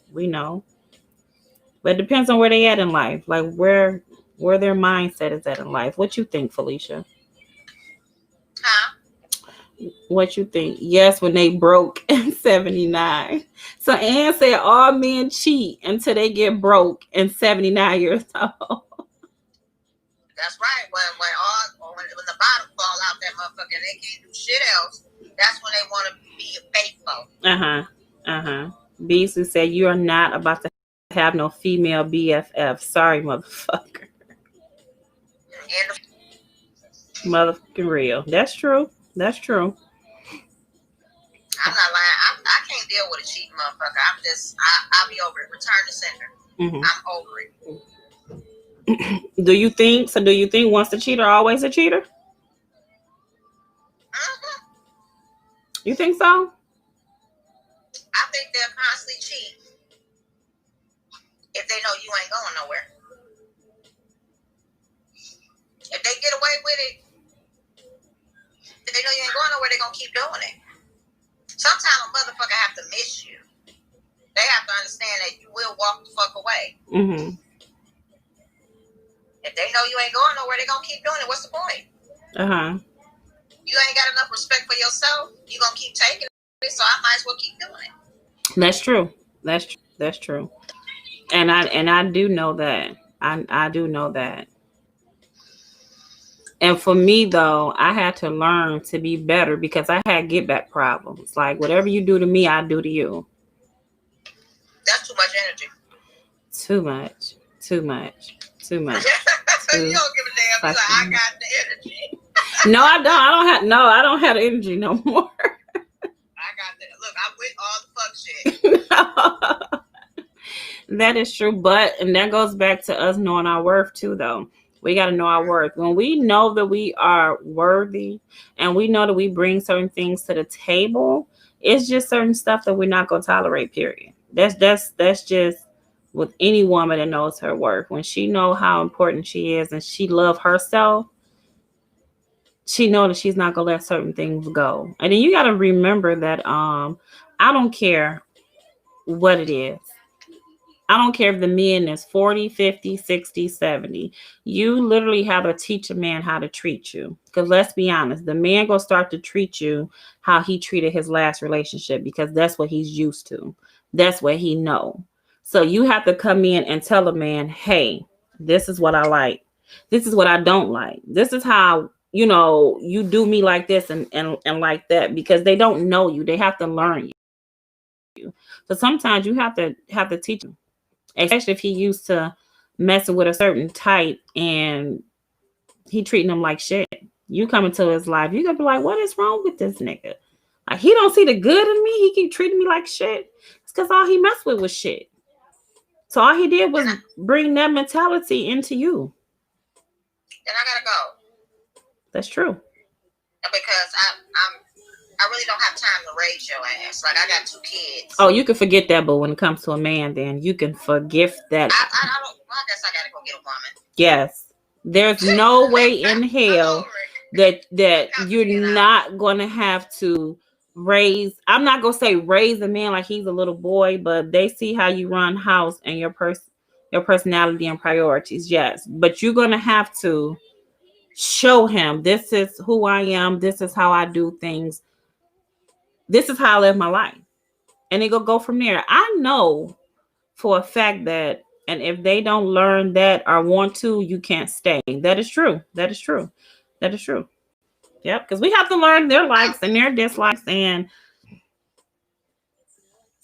But it depends on where they at in life, like where their mindset is at in life. What you think, Felicia? Huh? What you think? Yes, when they broke in 79. So Ann said all men cheat until they get broke in 79 years old. That's right. When the bottom fall out that motherfucker, they can't do shit else. That's when they want to be faithful. Beasley said you are not about to have no female BFF. Sorry, motherfucker. Motherfucking real. That's true. I'm not lying. I can't deal with a cheating motherfucker. I'll be over it. Return to sender. Mm-hmm. I'm over it. Do you think once a cheater, always a cheater? Mm-hmm. You think so? I think they'll constantly cheat if they know you ain't going nowhere. If they get away with it, if they know you ain't going nowhere, they're going to keep doing it. Sometimes a motherfucker have to miss you. They have to understand that you will walk the fuck away. Mm-hmm. If they know you ain't going nowhere, they're going to keep doing it. What's the point? You ain't got enough respect for yourself. You're going to keep taking it, so I might as well keep doing it. That's true. That's true. And I do know that. I do know that. And for me, though, I had to learn to be better because I had get back problems. Like, whatever you do to me, I do to you. That's too much energy. Too much. You don't give a damn. Like, I got the energy. No, I don't. I don't have the energy no more. I got that. Look, I'm with all the fuck shit. That is true. And that goes back to us knowing our worth, too, though. We got to know our worth. When we know that we are worthy and we know that we bring certain things to the table, it's just certain stuff that we're not going to tolerate, period. That's just with any woman that knows her worth. When she know how important she is and she love herself, she know that she's not going to let certain things go. And then you got to remember that I don't care what it is. I don't care if the man is 40, 50, 60, 70. You literally have to teach a man how to treat you. Because let's be honest, the man going to start to treat you how he treated his last relationship because that's what he's used to. That's what he know. So you have to come in and tell a man, hey, this is what I like. This is what I don't like. This is how, you do me like this and like that because they don't know you. They have to learn you. So sometimes you have to teach them. Especially if he used to messing with a certain type and he treating him like shit. You come into his life, you're gonna be like, what is wrong with this nigga? Like, he don't see the good in me. He keep treating me like shit. It's because all he messed with was shit. So all he did was bring that mentality into you. And I gotta go. That's true. Because I really don't have time to raise your ass. Like, I got 2 kids. Oh, you can forget that, but when it comes to a man, then you can forgive that. I guess I gotta go get a woman. Yes. There's no way in hell that you're not going to have to raise. I'm not going to say raise a man like he's a little boy, but they see how you run house and your personality and priorities. Yes. But you're going to have to show him this is who I am. This is how I do things. This is how I live my life. And it go from there. I know for a fact that, and if they don't learn that or want to, you can't stay. That is true. Yep. Because we have to learn their likes and their dislikes. And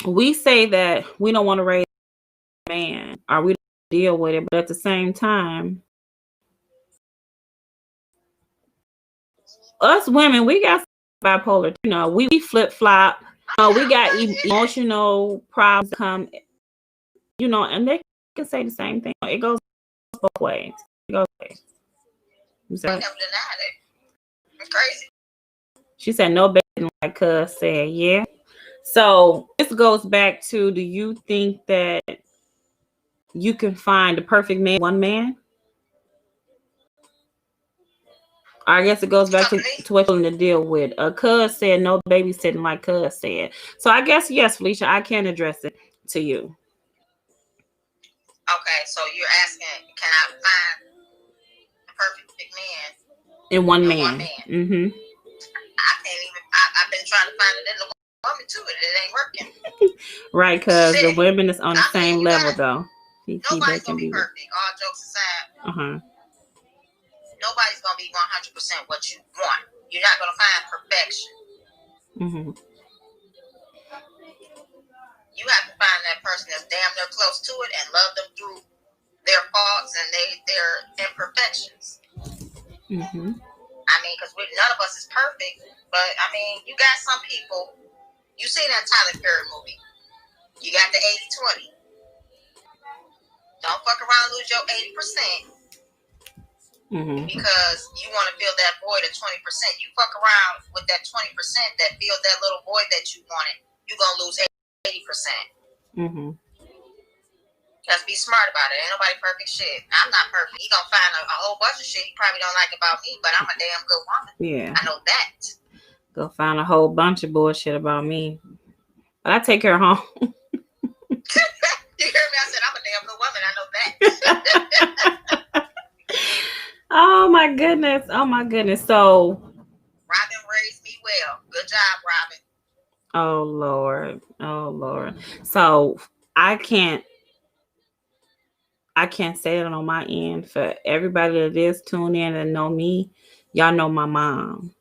we say that we don't want to raise a man or we don't deal with it. But at the same time, us women, we got bipolar. We flip flop. We got emotional problems come. And they can say the same thing. It goes both ways. I never denied it. It's crazy. She said no better like cuz said, yeah. So this goes back to, do you think that you can find the perfect man, one man? I guess it goes back to what you're willing to deal with. Cuz said no babysitting, like Cuz said. So I guess, yes, Felicia, I can address it to you. Okay, so you're asking, can I find a perfect man in one man? Mm-hmm. I can't even. I've been trying to find it in the woman too, and it ain't working. Right, because the women is on the same level, though. Nobody's gonna be perfect. All jokes aside. Nobody's gonna be 100% what you want. You're not gonna find perfection. You have to find that person that's damn near close to it and love them through their faults and their imperfections. I mean, because none of us is perfect, but I mean, you got some people. You see that Tyler Perry movie. You got the 80-20. Don't fuck around and lose your 80%. Because you want to fill that void of 20%. You fuck around with that 20% that fills that little void that you wanted, you're going to lose 80%. Let's be smart about it. Ain't nobody perfect shit. I'm not perfect. He going to find a whole bunch of shit he probably don't like about me, but I'm a damn good woman. Yeah. I know that. Go find a whole bunch of bullshit about me. But I take her home. You hear me? I said, I'm a damn good woman. I know that. Oh my goodness. Oh my goodness. So Robin raised me well. Good job, Robin. Oh Lord. Oh Lord. So I can't say it on my end. For everybody that is tuned in and know me, y'all know my mom.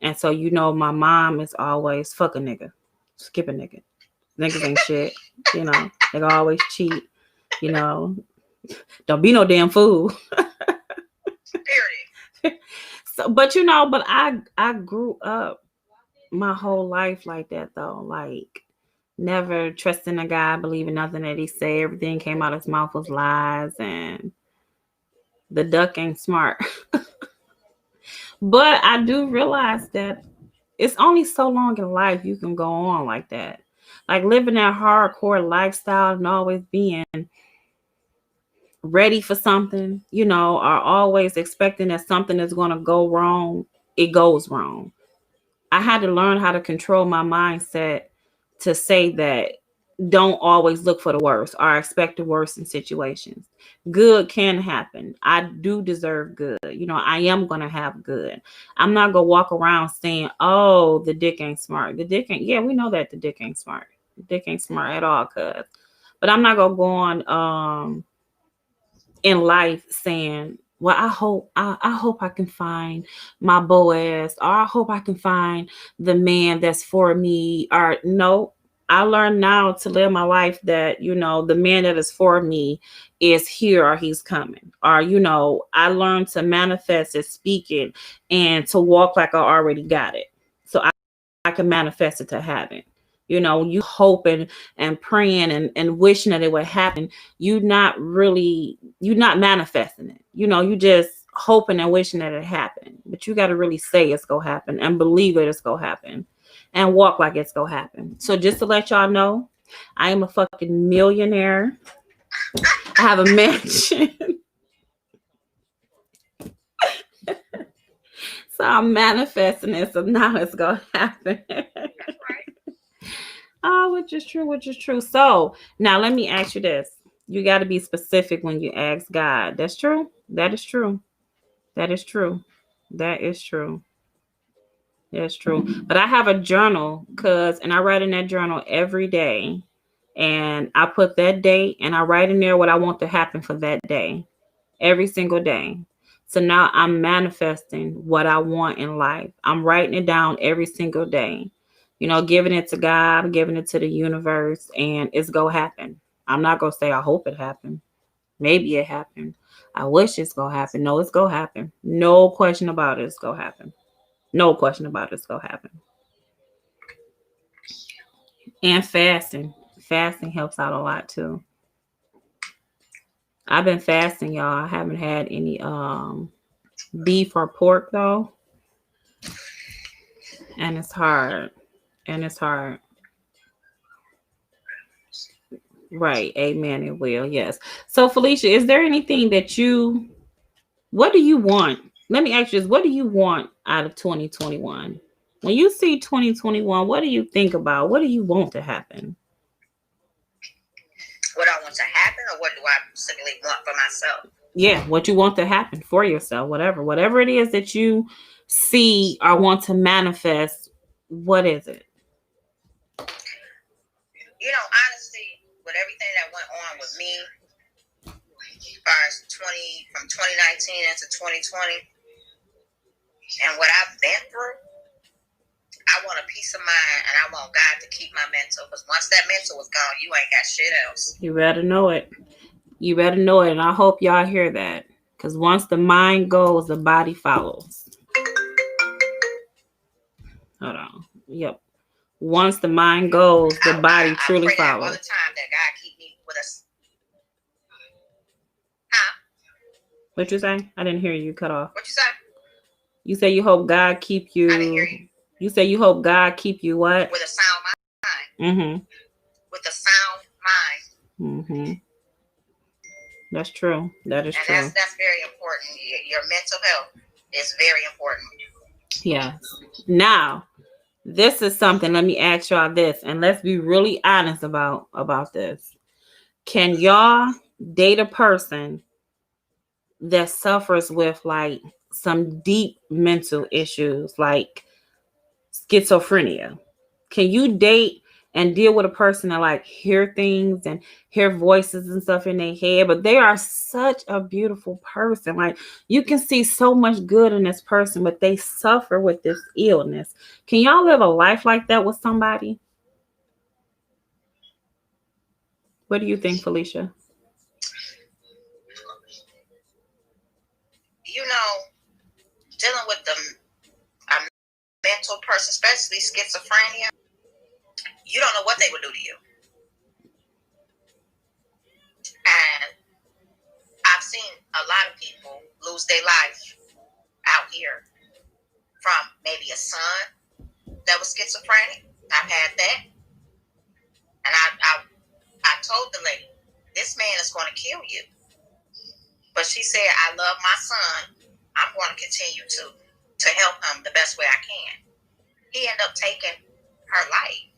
And so you know my mom is always fuck a nigga. Skip a nigga. Niggas ain't shit. You know, they gonna always cheat. You know. Don't be no damn fool. Period. So, but you know, but I grew up my whole life like that though. Like never trusting a guy, believing nothing that he said. Everything came out of his mouth was lies, and the duck ain't smart. But I do realize that it's only so long in life you can go on like that. Like living that hardcore lifestyle and always being ready for something, you know, or always expecting that something is going to go wrong. It goes wrong. I had to learn how to control my mindset to say that don't always look for the worst or expect the worst in situations. Good can happen. I do deserve good. You know, I am going to have good. I'm not going to walk around saying, oh, the dick ain't smart. The dick ain't, yeah, we know that the dick ain't smart. The dick ain't smart at all, cuz. But I'm not going to go on in life saying, well, I hope I can find my Boaz, or I hope I can find the man that's for me. Or no, I learned now to live my life that, you know, the man that is for me is here or he's coming. Or, you know, I learned to manifest it, speak it, and to walk like I already got it. So I can manifest it to have it. You know, you hoping and praying and wishing that it would happen. You're not manifesting it. You know, you just hoping and wishing that it happened. But you got to really say it's going to happen and believe that it's going to happen and walk like it's going to happen. So just to let y'all know, I am a fucking millionaire. I have a mansion. So I'm manifesting it. So now it's going to happen. Oh, which is true. So now let me ask you this. You got to be specific when you ask God. That's true. That is true. That's true. But I have a journal and I write in that journal every day. And I put that date and I write in there what I want to happen for that day. Every single day. So now I'm manifesting what I want in life. I'm writing it down every single day. You know, giving it to God, giving it to the universe, and it's going to happen. I'm not going to say I hope it happened. Maybe it happened. I wish it's going to happen. No, it's going to happen. No question about it. It's going to happen. No question about it. It's going to happen. And fasting. Fasting helps out a lot too. I've been fasting, y'all. I haven't had any beef or pork though. And it's hard. Right. Amen. It will. Yes. So Felicia, is there anything that what do you want Let me ask you this. What do you want out of 2021? When you see 2021, what do you think about? What do you want to happen? What I want to happen, or what do I simply want for myself? Yeah, what you want to happen for yourself, whatever it is that you see or want to manifest. What is it? You know, honestly, with everything that went on with me, as far as from 2019 into 2020, and what I've been through, I want a peace of mind, and I want God to keep my mental. Because once that mental is gone, you ain't got shit else. You better know it. You better know it, and I hope y'all hear that. Because once the mind goes, the body follows. Hold on. Yep. Once the mind goes, the body truly follows. I pray all the time that God keep me with us. Huh? What you say? I didn't hear you. Cut off. What you say? You say you hope God keep you. I didn't hear you. You say you hope God keep you what? With a sound mind. Mm-hmm. With a sound mind. Mm-hmm. That's true. That is true. That's very important. Your mental health is very important. Yes. Now, this is something. Let me ask y'all this, and let's be really honest about this. Can y'all date a person that suffers with like some deep mental issues, like schizophrenia? Can you date and deal with a person that like hear things and hear voices and stuff in their head, but they are such a beautiful person? Like you can see so much good in this person, but they suffer with this illness. Can y'all live a life like that with somebody? What do you think, Felicia? You know, dealing with a mental person, especially schizophrenia, you don't know what they would do to you. And I've seen a lot of people lose their life out here from maybe a son that was schizophrenic. I've had that. And I told the lady, this man is going to kill you. But she said, I love my son. I'm going to continue to help him the best way I can. He ended up taking her life.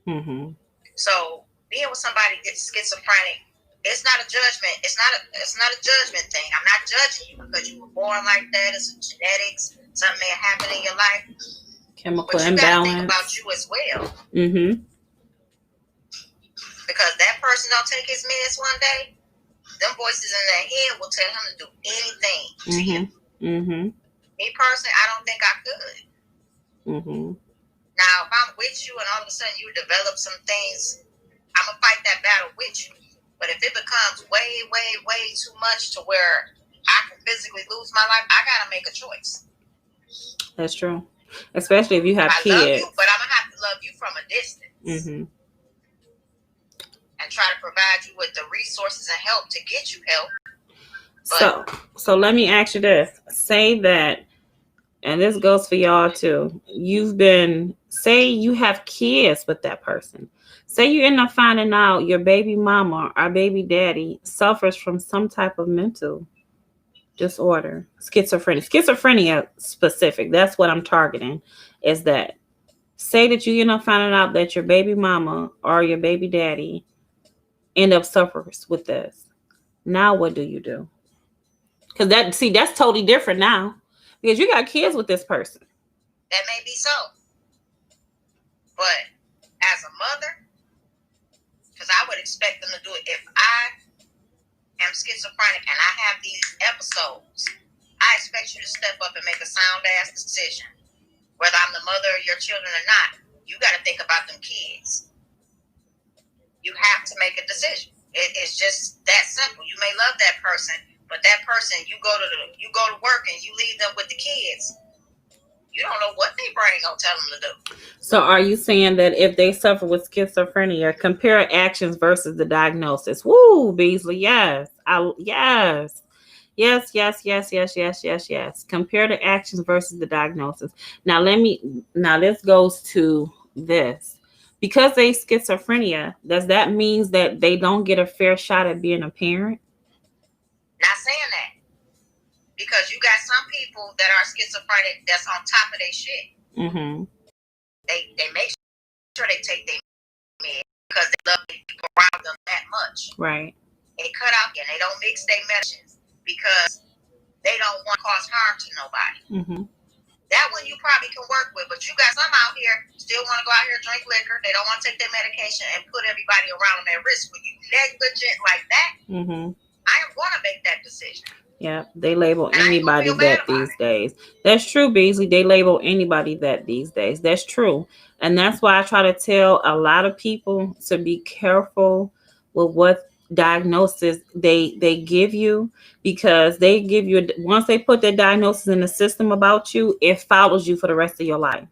Mm-hmm. So being with somebody that's schizophrenic, it's not a judgment. It's not a judgment thing. I'm not judging you because you were born like that. It's genetics. Something may have happened in your life. Chemical imbalance. But you got to think about you as well. Mm-hmm. Because that person don't take his meds one day, them voices in their head will tell him to do anything to you. Mm-hmm. Me personally, I don't think I could. Mm-hmm. Now, if I'm with you and all of a sudden you develop some things, I'm going to fight that battle with you. But if it becomes way, way, way too much to where I can physically lose my life, I got to make a choice. That's true. Especially if you have kids. I love you, but I'm going to have to love you from a distance. Mm-hmm. And try to provide you with the resources and help to get you help. So let me ask you this. Say that, and this goes for y'all too. Say you have kids with that person. Say you end up finding out your baby mama or baby daddy suffers from some type of mental disorder, schizophrenia specific. That's what I'm targeting, is that say that you end up finding out that your baby mama or your baby daddy end up suffers with this. Now what do you do? Because that's totally different now. Because you got kids with this person. That may be so. But as a mother, because I would expect them to do it. If I am schizophrenic and I have these episodes, I expect you to step up and make a sound ass decision. Whether I'm the mother of your children or not, you got to think about them kids. You have to make a decision. It's just that simple. You may love that person, but that person, you go to work and you leave them with the kids. You don't know what their brain gonna tell them to do. So are you saying that if they suffer with schizophrenia, compare actions versus the diagnosis? Woo, Beasley, yes. Yes. Compare the actions versus the diagnosis. Now this goes to this. Because they schizophrenia, does that mean that they don't get a fair shot at being a parent? Not saying that. Because you got some people that are schizophrenic that's on top of their shit. They make sure they take their med because they love people around them that much. Right. They cut out and they don't mix their medicines because they don't want to cause harm to nobody. That one you probably can work with, but you got some out here still want to go out here and drink liquor. They don't want to take their medication and put everybody around them at risk. When you negligent like that, I am going to make that decision. Yeah, they label anybody that these days. That's true, Beasley. They label anybody that these days. That's true. And that's why I try to tell a lot of people to be careful with what diagnosis they give you, because they give you, once they put their diagnosis in the system about you, it follows you for the rest of your life.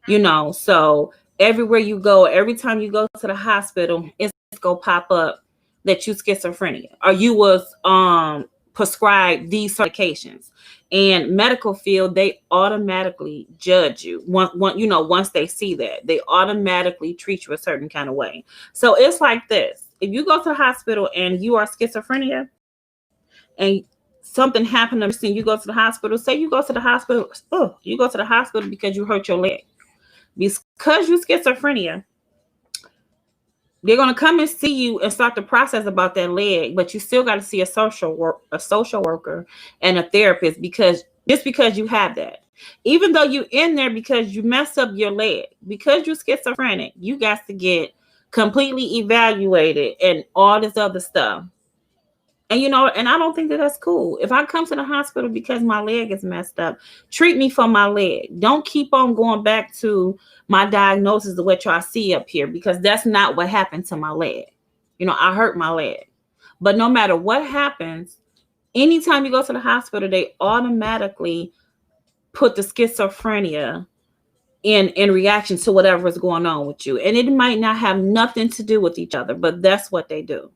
You know, so everywhere you go, every time you go to the hospital, it's gonna pop up that you schizophrenia or you was prescribed these medications. And medical field, they automatically judge you. Once they see that, they automatically treat you a certain kind of way. So it's like this. If you go to the hospital and you are schizophrenia and something happened to you, you go to the hospital, say you go to the hospital, you go to the hospital because you hurt your leg. Because you schizophrenia, they're going to come and see you and start the process about that leg, but you still got to see a social worker and a therapist because you have that. Even though you in there because you messed up your leg, because you're schizophrenic, you got to get completely evaluated and all this other stuff. And and I don't think that that's cool. If I come to the hospital because my leg is messed up, treat me for my leg. Don't keep on going back to my diagnosis of what y'all see up here, because that's not what happened to my leg. I hurt my leg. But no matter what happens, anytime you go to the hospital, they automatically put the schizophrenia in reaction to whatever is going on with you. And it might not have nothing to do with each other, but that's what they do.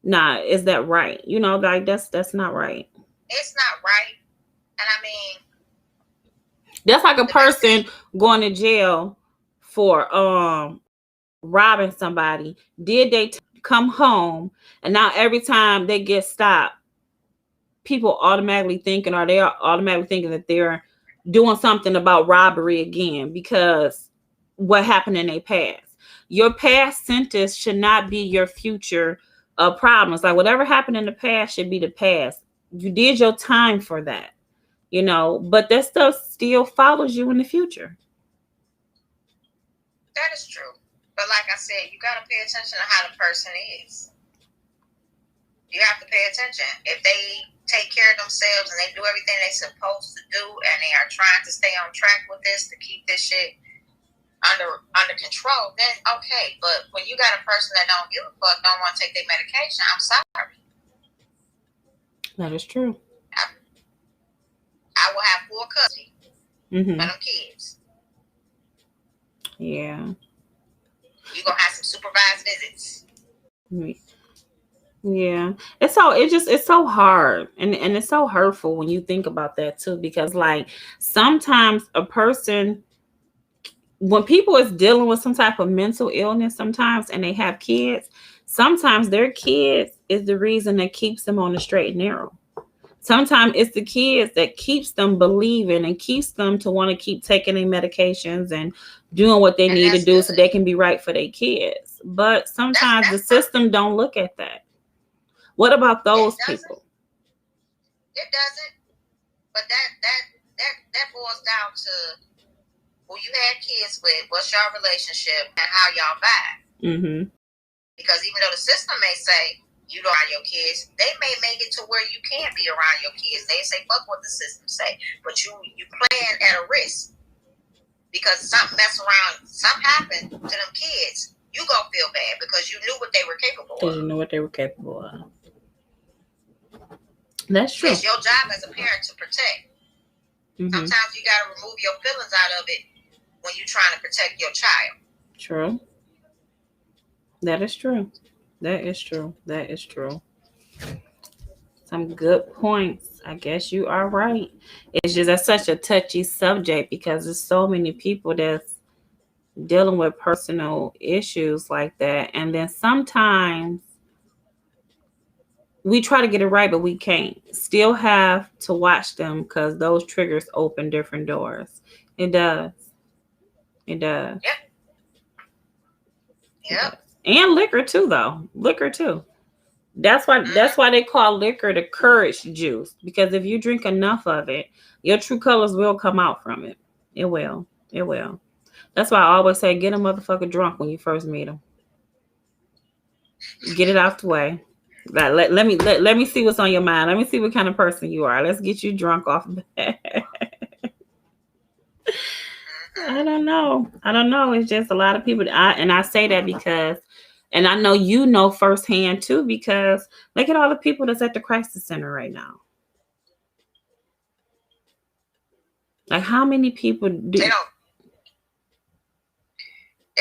Nah, is that right? Like that's not right. It's not right. And I mean, that's like a person going to jail for robbing somebody. Did they come home? And now every time they get stopped, people automatically thinking, or they are automatically thinking that they're doing something about robbery again because what happened in their past. Your past sentence should not be your future problems. Like whatever happened in the past should be the past. You did your time for that, but that stuff still follows you in the future. That is true. But like I said, you got to pay attention to how the person is. You have to pay attention. If they take care of themselves and they do everything they're supposed to do and they are trying to stay on track with this to keep this shit under control, then okay. But when you got a person that don't give a fuck, don't want to take their medication, I'm sorry. That is true. I will have full custody for them kids. Yeah. You're gonna have some supervised visits. Yeah. It's so hard and it's so hurtful when you think about that too, because like sometimes a person, when people is dealing with some type of mental illness sometimes and they have kids, sometimes their kids is the reason that keeps them on the straight and narrow. Sometimes it's the kids that keeps them believing and keeps them to want to keep taking their medications and doing what they need to do so they can be right for their kids. But sometimes the system don't look at that. What about those people? It doesn't. But that boils down to who you had kids with, what's your relationship, and how y'all vibe. Because even though the system may say you don't around your kids, they may make it to where you can't be around your kids. They say fuck what the system say, but you playing at a risk because something mess around, something happened to them kids. You gonna feel bad because you knew what they were capable of. Because you knew what they were capable of. That's true. It's your job as a parent to protect. Sometimes you got to remove your feelings out of it when you're trying to protect your child. True. That is true. That is true. That is true. Some good points. I guess you are right. It's just that's such a touchy subject because there's so many people that's dealing with personal issues like that. And then sometimes we try to get it right, but we can't. Still have to watch them because those triggers open different doors. It does. It does. Yep. And liquor too, though. Liquor too. That's why they call liquor the courage juice. Because if you drink enough of it, your true colors will come out from it. It will. It will. That's why I always say get a motherfucker drunk when you first meet him. Get it out the way. Let me see what's on your mind. Let me see what kind of person you are. Let's get you drunk off of that. I don't know. It's just a lot of people. I say that because, and I know you know firsthand too, because look at all the people that's at the crisis center right now. Like, how many people do? They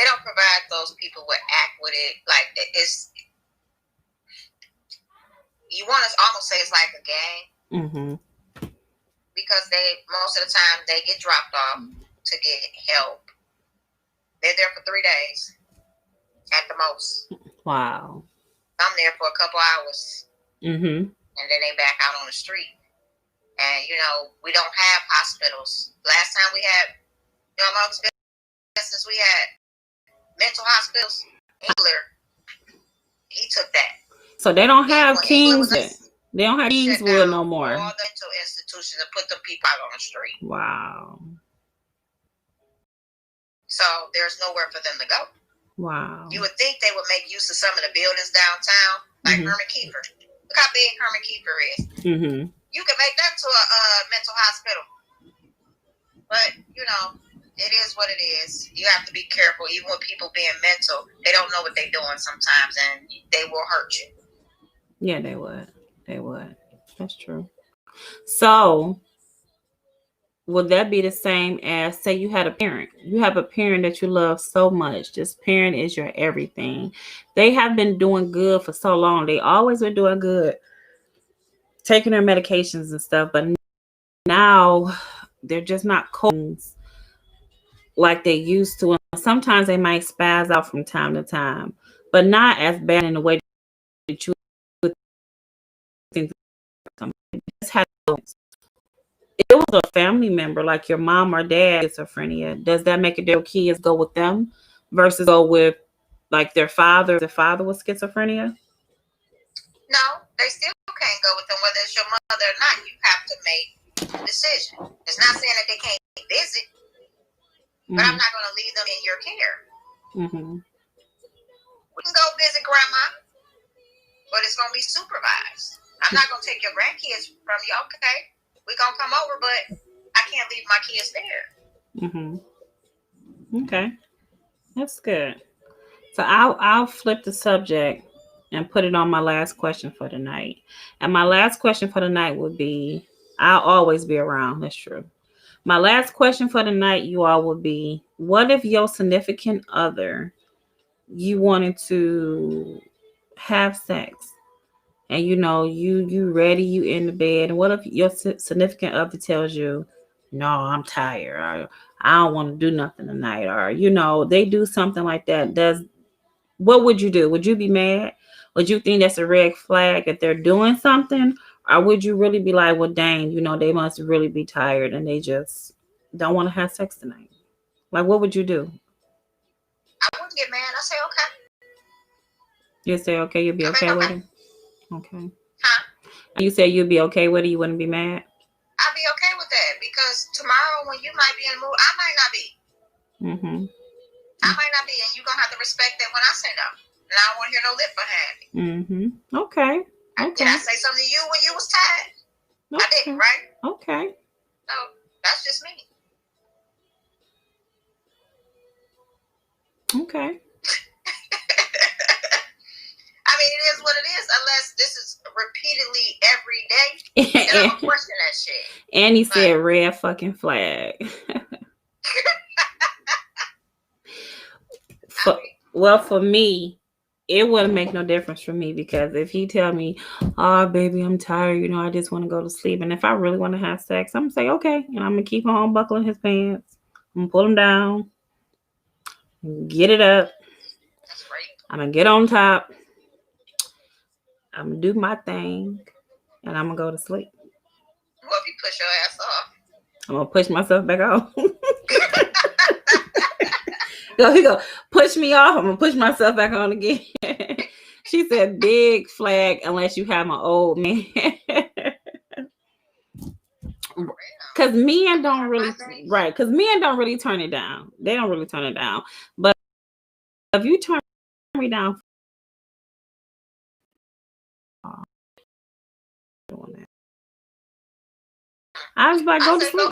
don't provide those people with it. Like, it's, you want to almost say it's like a gang. Mm-hmm. Because most of the time they get dropped off to get help. They're there for 3 days at the most. Wow. I'm there for a couple hours. Mm-hmm. And then they back out on the street. And, we don't have hospitals. Last time we had, amongst business, we had mental hospitals. Hitler, he took that. So they don't have Kings. They don't have Kingswood no more. All the mental institutions and put the people out on the street. Wow. So there's nowhere for them to go. Wow. You would think they would make use of some of the buildings downtown, like Herman Kiefer. Look how big Herman Kiefer is. Mm-hmm. You can make that to a mental hospital. But, it is what it is. You have to be careful. Even with people being mental, they don't know what they're doing sometimes, and they will hurt you. Yeah, they would. They would. That's true. So, would that be the same as, say you had a parent? You have a parent that you love so much. This parent is your everything. They have been doing good for so long. They always been doing good, taking their medications and stuff. But now they're just not coping like they used to. And sometimes they might spaz out from time to time, but not as bad in the way that you would think. It was a family member like your mom or dad schizophrenia. Does that make it their kids go with them versus go with like their father? The father was schizophrenia? No, they still can't go with them. Whether it's your mother or not, you have to make a decision. It's not saying that they can't visit, but I'm not going to leave them in your care. Mm-hmm. We can go visit grandma, but it's going to be supervised. I'm not going to take your grandkids from you. Okay, we're going to come over, but I can't leave my kids there. Mm-hmm. Okay, that's good. So I'll flip the subject and put it on my last question for tonight. And my last question for tonight would be, I'll always be around. That's true. My last question for tonight, you all, would be, what if your significant other, you wanted to have sex and you ready, you in the bed, and what if your significant other tells you, no, I'm tired, or I don't want to do nothing tonight, or they do something like that? What would you do? Would you be mad? Would you think that's a red flag that they're doing something? Or would you really be like, well, dang, they must really be tired and they just don't want to have sex tonight? Like, what would you do? I wouldn't get mad. I say, okay. You say, okay, you'd be okay with it? Okay. Huh? You say you'd be okay with it? You wouldn't be mad? I'd be okay with that because tomorrow when you might be in the mood, I might not be. Mm-hmm. I might not be, and you're going to have to respect that when I say no. And I don't want to hear no lip behind it. Mm-hmm. Okay. Did I say something to you when you was tired? Okay. I didn't, right? Okay. So, that's just me. Okay. I mean, it is what it is, unless this is repeatedly every day. Then I'm going to question that shit. And he said red fucking flag. Well, for me, it wouldn't make no difference for me, because if he tell me, oh, baby, I'm tired, I just want to go to sleep. And if I really want to have sex, I'm going to say, okay. And I'm going to keep on buckling his pants. I'm going to pull him down. Get it up. I'm going to get on top. I'm gonna do my thing, and I'm gonna go to sleep. What if you push your ass off? I'm gonna push myself back off. He go push me off. I'm gonna push myself back on again. She said, "Big flag unless you have my old man." Because men don't really Because men don't really turn it down. They don't really turn it down. But if you turn me down, I was like, go to sleep.